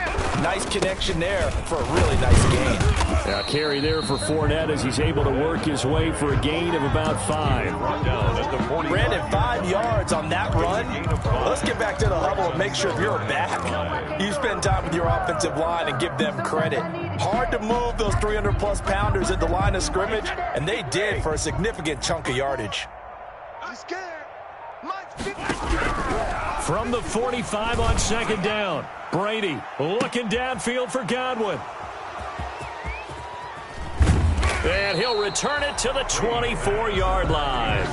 Nice connection there for a really nice gain. Now carry there for Fournette as he's able to work his way for a gain of about 5. Brandon, 5 yards on that run. Let's get back to the huddle and make sure you're back. You spend time with your offensive line and give them credit. Hard to move those 300-plus pounders at the line of scrimmage, and they did for a significant chunk of yardage. From the 45 on 2nd down, Brady looking downfield for Godwin. And he'll return it to the 24-yard line.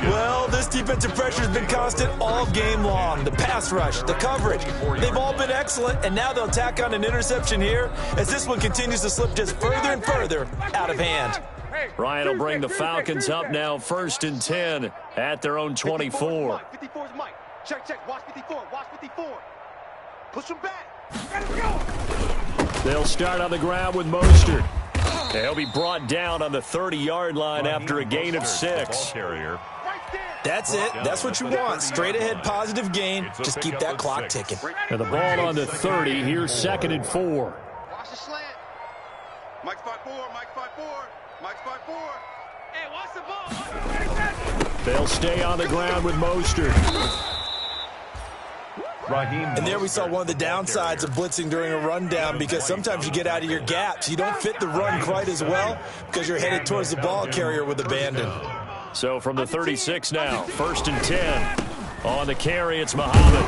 Well, this defensive pressure has been constant all game long. The pass rush, the coverage, they've all been excellent, and now they'll tack on an interception here as this one continues to slip just further and further out of hand. Ryan will bring the Falcons up now 1st and 10 at their own 24. 54 is Mike. Check. Watch 54. Watch 54. Push him back. They'll start on the ground with Mostert. He'll be brought down on the 30-yard line after a gain of 6. That's it. That's what you want. Straight ahead positive gain. Just keep that clock ticking. And the ball on the 30. Here's 2nd and 4. Watch the slant. Mike's 5-4. Mike's 5-4. Mike's 5-4. Hey, watch the ball. They'll stay on the ground with Mostert. And there we saw one of the downsides of blitzing during a rundown because sometimes you get out of your gaps. You don't fit the run quite as well because you're headed towards the ball carrier with abandon. So from the 36 now, 1st and 10. On the carry, it's Muhammad.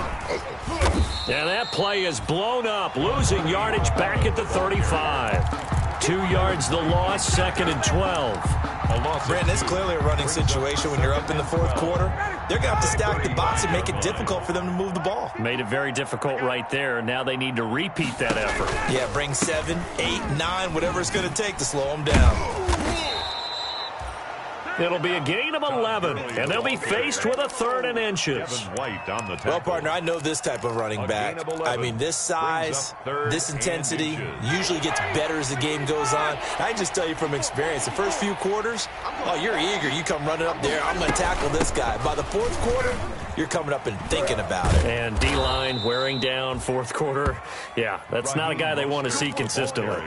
And that play is blown up, losing yardage back at the 35. 2 yards the loss, 2nd and 12. Brandon, it's clearly a running situation when you're up in the 4th quarter. They're going to have to stack the box and make it difficult for them to move the ball. Made it very difficult right there. Now they need to repeat that effort. Yeah, bring 7, 8, 9, whatever it's going to take to slow them down. It'll be a gain of 11, and they'll be faced with a 3rd and inches. Well, partner, I know this type of running back. I mean, this size, this intensity usually gets better as the game goes on. I can just tell you from experience, the first few quarters, oh, you're eager. You come running up there, I'm going to tackle this guy. By the 4th quarter, you're coming up and thinking about it. And D-line wearing down 4th quarter. Yeah, that's not a guy they want to see consistently.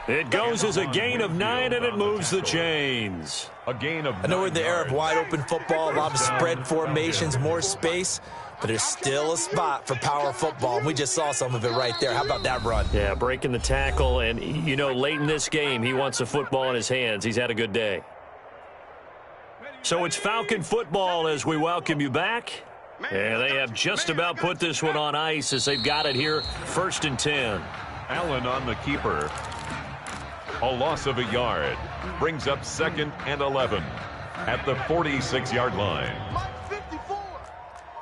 It goes as a gain of 9, and it moves the chains. A gain of 9. I know we're in the era of wide-open football, a lot of spread formations, more space, but there's still a spot for power football, and we just saw some of it right there. How about that run? Yeah, breaking the tackle, and, you know, late in this game, he wants the football in his hands. He's had a good day. So it's Falcon football as we welcome you back. And they have just about put this one on ice as they've got it here, 1st and 10. Allen on the keeper. A loss of a yard. Brings up 2nd and 11 at the 46-yard line. Mike 54.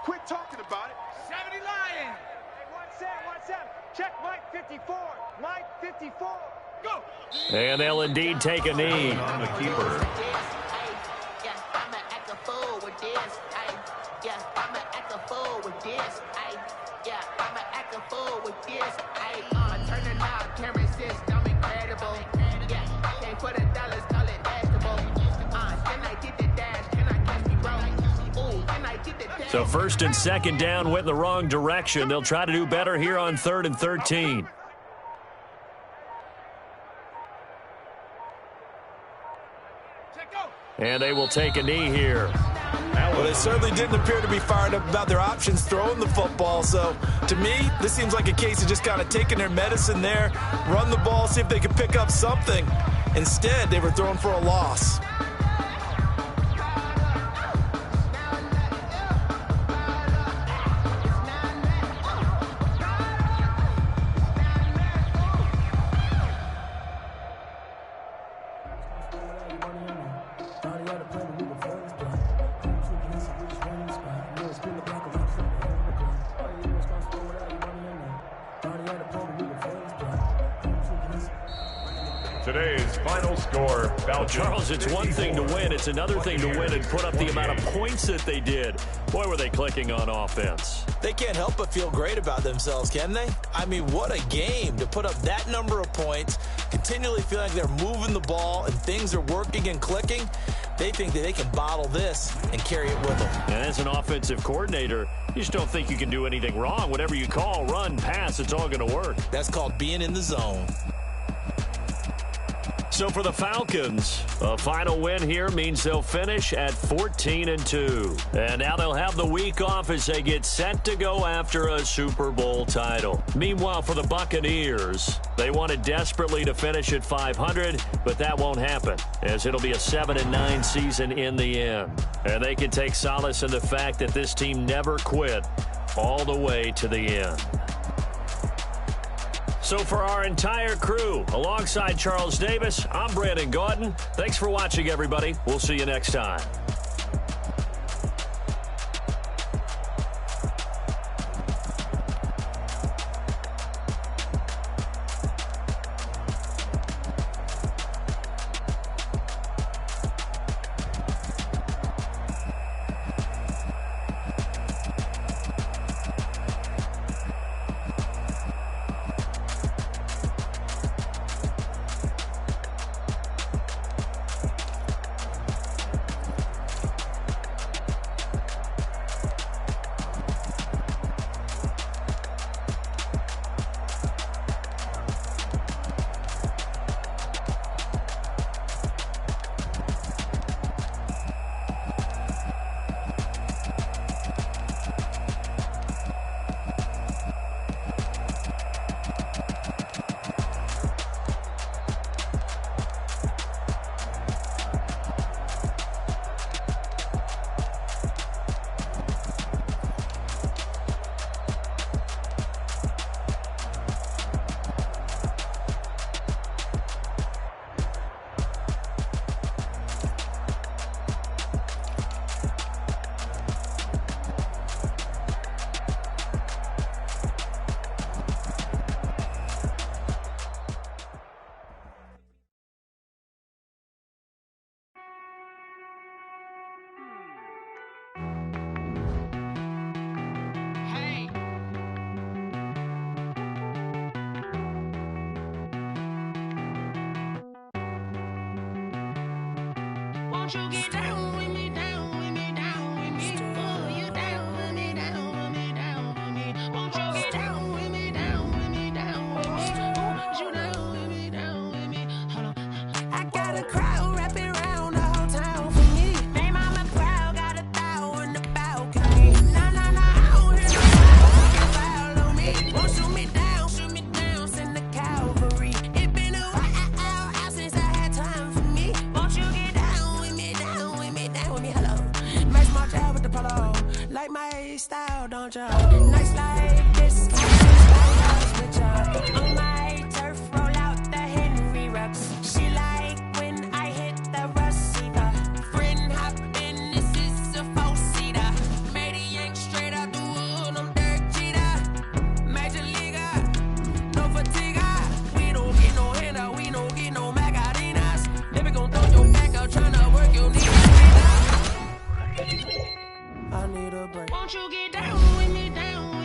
Quit talking about it. 70 Lions. Hey, watch that. Check Mike 54. Mike 54. Go. And they'll indeed take a knee. On the keeper. So first and second down went in the wrong direction. They'll try to do better here on 3rd and 13. And they will take a knee here. Well, they certainly didn't appear to be fired up about their options throwing the football. So, to me, this seems like a case of just kind of taking their medicine there, run the ball, see if they can pick up something. Instead, they were throwing for a loss. Today's final score, Falcons. Charles, it's one thing to win. It's another thing to win and put up the amount of points that they did. Boy, were they clicking on offense. They can't help but feel great about themselves, can they? I mean, what a game to put up that number of points, continually feeling like they're moving the ball and things are working and clicking. They think that they can bottle this and carry it with them. And as an offensive coordinator, you just don't think you can do anything wrong. Whatever you call, run, pass, it's all going to work. That's called being in the zone. So for the Falcons, a final win here means they'll finish at 14-2. And now they'll have the week off as they get set to go after a Super Bowl title. Meanwhile, for the Buccaneers, they wanted desperately to finish at 500, but that won't happen, as it'll be a 7-9 season in the end. And they can take solace in the fact that this team never quit all the way to the end. So for our entire crew, alongside Charles Davis, I'm Brandon Gaudin. Thanks for watching, everybody. We'll see you next time. Won't you get down with me, down with me, down with me? Oh, you down with me, down with me, down with me. Won't you get down with me, down with me, down with me? Oh, you down with me, down with me? Hold on. I got a crowd wrapping around the whole town for me. Name on the crowd, got a thou in the balcony. Nah, nah, nah, I don't hear no follow me. Won't shoot me down, send the cavalry. It been a while since I had time for me. Won't you get down with me, down with me, down with me? Hello. Match my job with the polo. Like my style, don't you? Nice like this, with ya. On my turf, roll out the Henry rocks. She like when I hit the receiver. Friend hop in, this is a four-seater. Made a yank straight out the wood, I'm Derek Jeter. Major leaguer, no fatigue. We don't get no handout, we don't get no Macarinas. Never gon' throw your back out, tryna work your knees. I need a break. Won't you get down with me, down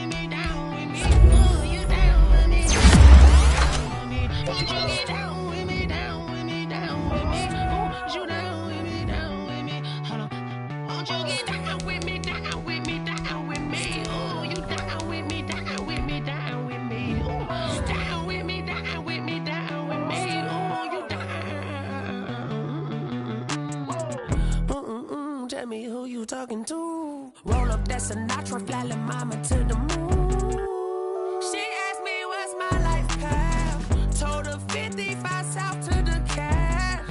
Sinatra, flying mama to the moon. She asked me what's my life path. Told her 55 south to the cash.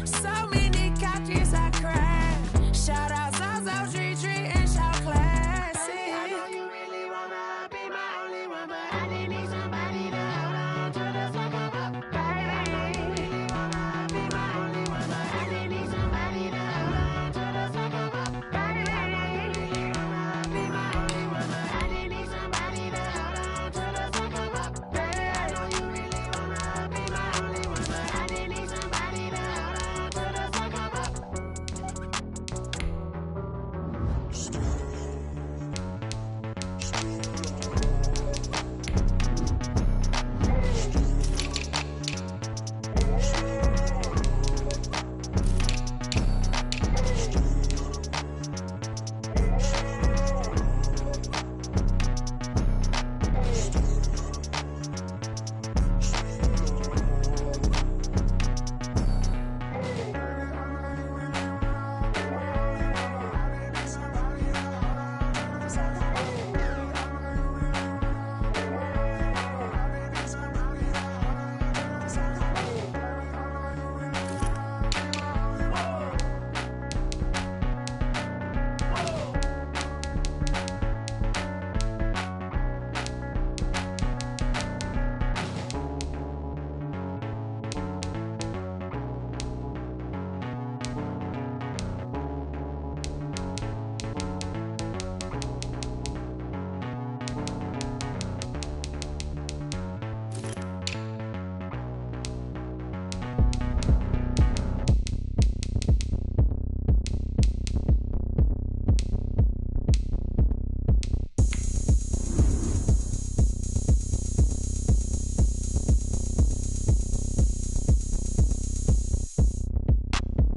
So many couches I cried. Shout out Zazo, Tree, and shout classic. I know you really wanna be my only one, but I didn't need somebody to hold on to the second up. Baby, I know you really wanna be my only one, but I didn't need somebody to hold on to the second up. Baby, I know you really wanna be my only one, but I didn't need somebody to hold on to the second up. Baby, I know you really wanna be my only one, but I didn't need somebody to hold on to the second up.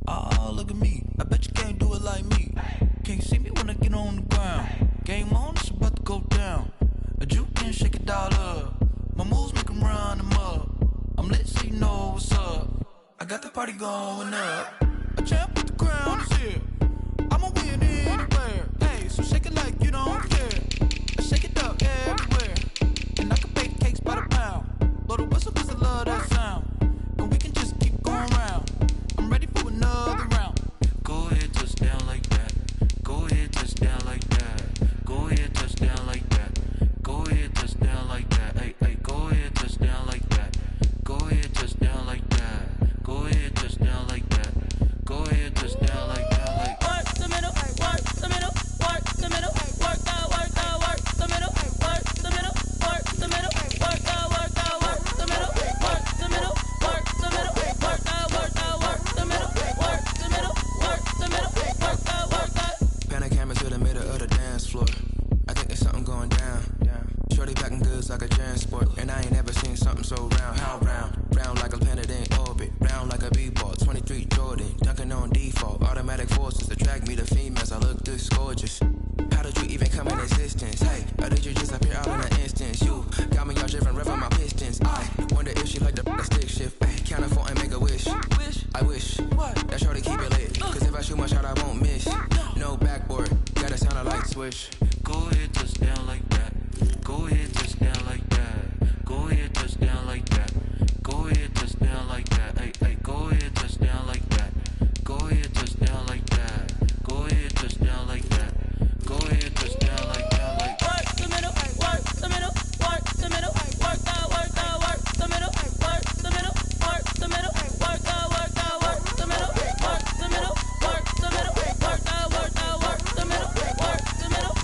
Oh, look at me. I bet you can't do it like me. Can't see me when I get on the ground. Game on, it's about to go down. A juke can shake it all up. My moves make 'em run them up. I'm lit so you know what's up. I got the party going up. A champ with the crown is here. I'ma win anywhere. Hey, so shake it like you don't care. I shake it up everywhere. And I can bake cakes by the pound. Blow the whistle 'cause I love that sound. And we can just keep going round. I'm ready for another round. Go ahead, touch down like that. Go ahead, touch down like that. Go ahead, touch down like that. Go ahead, touch down like that. Hey, hey, go ahead, touch down like that. Go ahead, touch down like that. Go ahead, touch down like that. Go ahead, touch down like that. Like work the middle, work the middle, work the middle, work the middle, work the middle, work the middle, work the middle, work the middle, work the middle, work the middle, work the middle, work the middle, work the middle, work the. pan a camera to the middle of the dance floor. I think there's something going down. Shorty packing goods like a transport, and I ain't never seen something so round. How round? Round like a planet in orbit, round like a b-ball. 23 Jordan, dunking on default. Automatic forces attract me to females. I look this gorgeous. How did you even come in existence? Hey, or did you just appear out in an instance? You got me all driven, revving my pistons. I wonder if she like the stick shift. Ay, count a four and make a wish. I wish that shorty keep it lit. 'Cause if I shoot my shot, I won't miss. No backboard, gotta sound a light switch. Go ahead, touch down like that. Go ahead, touch down like that. Go ahead, touch down like that. Go ahead, touch down like that. Hey, hey, go ahead, touch down like that. Go ahead, touch down like that. Go ahead, touch down like that. Go ahead, touch down like that. Like Work the middle, work the middle, work the middle, work the middle, work the middle, work the middle, work the middle, work the middle, work the middle, work the middle, work the middle, work the middle, work the middle, work the middle,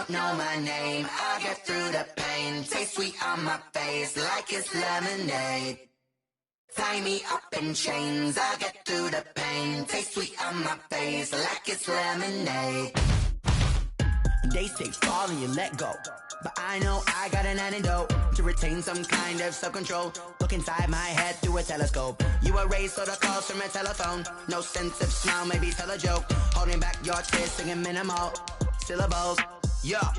don't know my name, I'll get through the pain. Taste sweet on my face like it's lemonade. Tie me up in chains, I'll get through the pain. Taste sweet on my face like it's lemonade. They say fall and you let go, but I know I got an antidote to retain some kind of self-control. Look inside my head through a telescope. You erase all the calls from a telephone. No sense of smile, maybe tell a joke. Holding back your tears, singing minimal syllables. Yeah,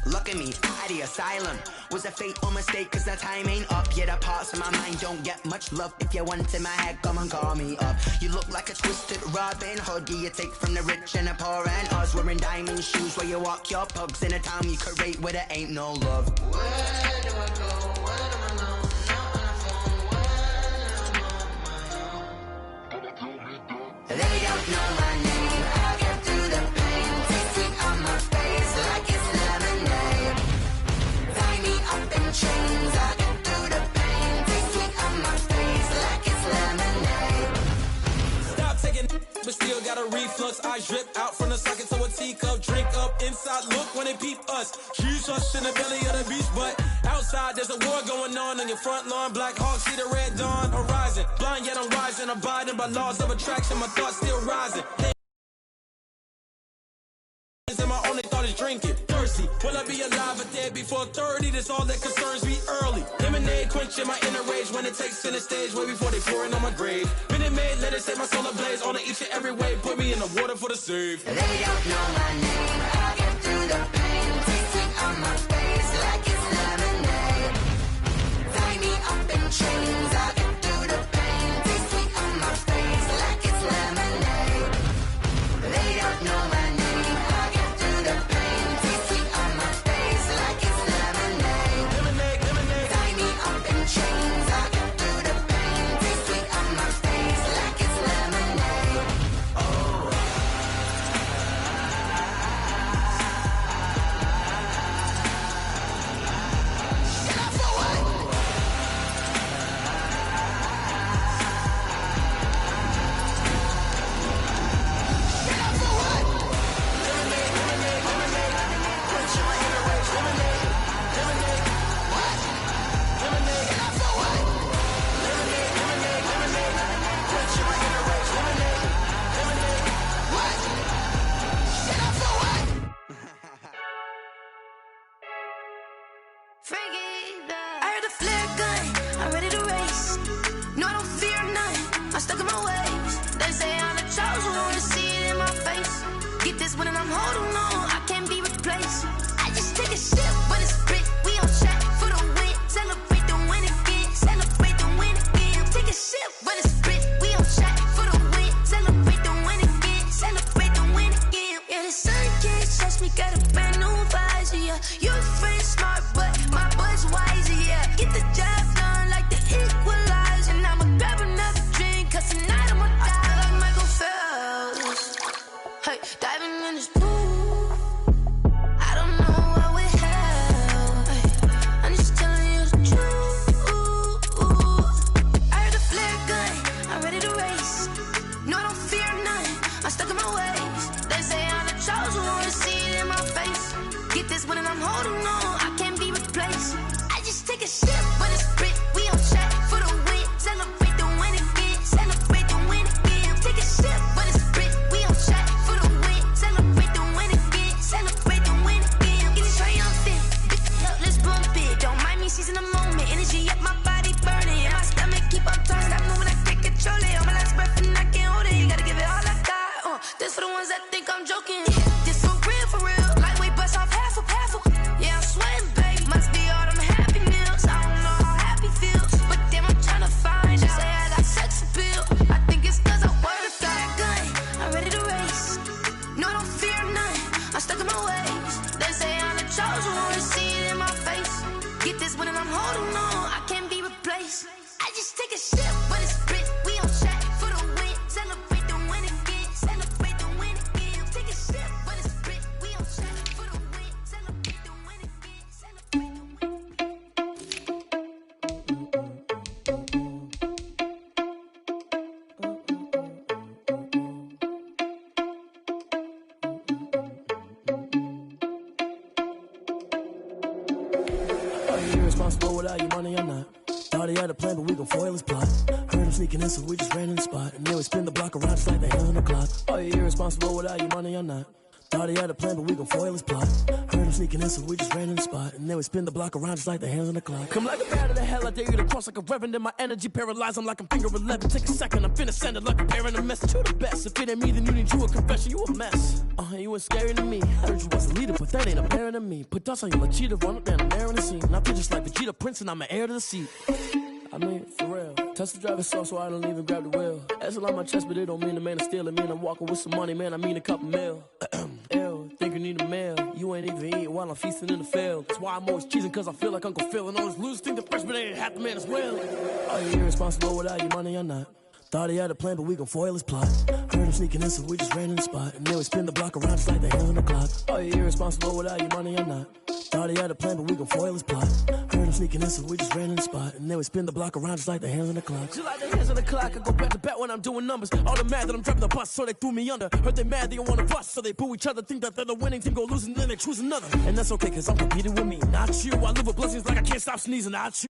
look at me, out the asylum. Was a fate or mistake, cause the time ain't up. Yeah, the parts of my mind don't get much love. If you want in my head, come and call me up. You look like a twisted Robin Hood. Yeah, you take from the rich and the poor and us. Wearing diamond shoes where you walk your pugs in a town you create where there ain't no love. Where do I go? Where do I know? Not on the phone. Where am I on? They don't know my name. I'll get through the pain. Taste sweet on my face like it's lemonade. Tie me up in chains. I'll get through the pain. Taste sweet on my face like it's lemonade. Stop taking, but still got a reflux. I drip out from the socket to a teacup. Drink up inside, look when they peep us. Choose us in the belly of the beast, but outside there's a war going on your front lawn. Black Hawk, see the red dawn horizon. Blind yet I'm rising, abiding by laws of attraction. My thoughts still rising. And my only thought is drinking. Thirsty, will I be alive or dead before 30? That's all that concerns me early. Lemonade quenching my inner rage when it takes center stage way before they pour it on my grave. Minute Maid, let it set my soul ablaze on each and every way. Put me in the water for the save. They don't know my name. I'll get through the pain. Taste sweet on my face like it's lemonade. Tie me up in chains. I'll get through the pain. Taste sweet on my face like it's lemonade. They don't know my name. I'll get through the pain. Taste sweet on my face like it's lemonade. Lemonade, lemonade. Tie me up in chains. I'll get through the pain. Taste sweet on my face like it's lemonade. Oh. Get up for what? Get up for what? Lemonade, lemonade, lemonade. Quenching my inner rage. Lemonade, lemonade. What? Lemonade, Get up for what? lemonade, lemonade, lemonade. Quenching my inner rage. Lemonade, lemonade. What? Get up for what? I heard the flare gun, I'm ready to race. No, I don't fear none, I'm stuck in my ways. They say I'm the chosen one, to see it in my face. Get this one and I'm holding on, I can't be replaced. I just take a sip, but it's split. We on track for the win. Celebrate the win again, celebrate the win again. Take a sip, but it's split. We on track for the win. Celebrate the win again, celebrate the win again. Yeah, the sun can't touch me, got a brand new visor, yeah. Your friend smart, but my boy's wiser, yeah. Get the job done like the equalizer. And I'ma grab another drink, cause tonight I'ma die like Michael Phelps. Hey, diving in this pool, I don't know what we have. Hey, I'm just telling you the truth. I heard the flare gun, I'm ready to race. No, I don't fear none, I'm stuck in my ways. They say I'm the chosen one, to see it in my face. Get this one and I'm holding on, I can't be replaced. I just take a sip, but it's split. We on track for the win. Celebrate the win again, celebrate the win again. Take a sip, but it's split. We on track for the win. Celebrate the win again, celebrate the win again. Get it triumphant, look, let's bump it. Don't mind me seizing the moment. Energy up, my body burning, and my stomach keep on turning. Stop moving, I can't control it. On my last breath and I can't hold it. You gotta give it all I got. This for the ones that think I'm joking. This for real, for real. Lightweight bust off half of. Yeah, I'm sweating, babe. Must be all them happy meals. I don't know how happy feels, but damn, I'm tryna find out. Say I got sex appeal. I think it's cause I work a flat gun. I'm ready to race. No, I don't fear none, I'm stuck in my ways. They say I'm the chosen one, to see it in my face. Get this one and I'm holding on, I can't be replaced. I just take a sip, but it's split. We on track for the win. Celebrate the win again, celebrate the win again. Take a sip, but it's split. We on track for the win. Celebrate the win again, celebrate the win. irresponsible without your money or not. Thought he had a plan, but we gon' foil his plot. Heard him sneaking in, so we just ran in the spot. And then we spin the block around just like the hands on the clock. Are you irresponsible without your money or not? Thought he had a plan, but we gon' foil his plot. Heard him sneaking in, so we just ran in the spot. And then we spin the block around just like the hands on the clock. Come like a bat of the hell, I dare you to cross like a reverend. And my energy paralyzed, I'm like I'm finger 11. Take a second, I'm finna send it like a parent a message to the best. If it ain't me, then you need you a confession, you a mess. You ain't scary to me. Heard you was a leader, but that ain't apparent to me. Put dust on you like cheetah, run up down the air in the scene. And I feel just like Vegeta Prince, and I'm an heir to the seat. I mean, for real. Touch the driver's sauce so I don't even grab the wheel. That's on my chest, but it don't mean the man is stealing. Man, I'm walking with some money, man, I mean a couple mil. Ew, think you need a meal. You ain't even eating while I'm feasting in the field. That's why I'm always cheesing, cause I feel like Uncle Phil. And all those losers think the freshman ain't half the man as well. Are you irresponsible without your money or not? Thought he had a plan, but we gon' foil his plot. Heard him sneaking in, so we just ran in the spot. And then we spin the block around just like the hands on the clock. Are you irresponsible without your money or not? Thought he had a plan, but we gon' foil his plot. Heard him sneaking in, so we just ran in the spot. And then we spin the block around just like the hands on the clock. Just like the hands on the clock, I go back to back when I'm doing numbers. All the mad that I'm driving the bus, so they threw me under. Heard they mad, they don't wanna bust, so they boo each other. Think that they're the winning team, go losing, then they choose another. And that's okay, cause I'm competing with me, not you. I live with blessings like I can't stop sneezing, not you.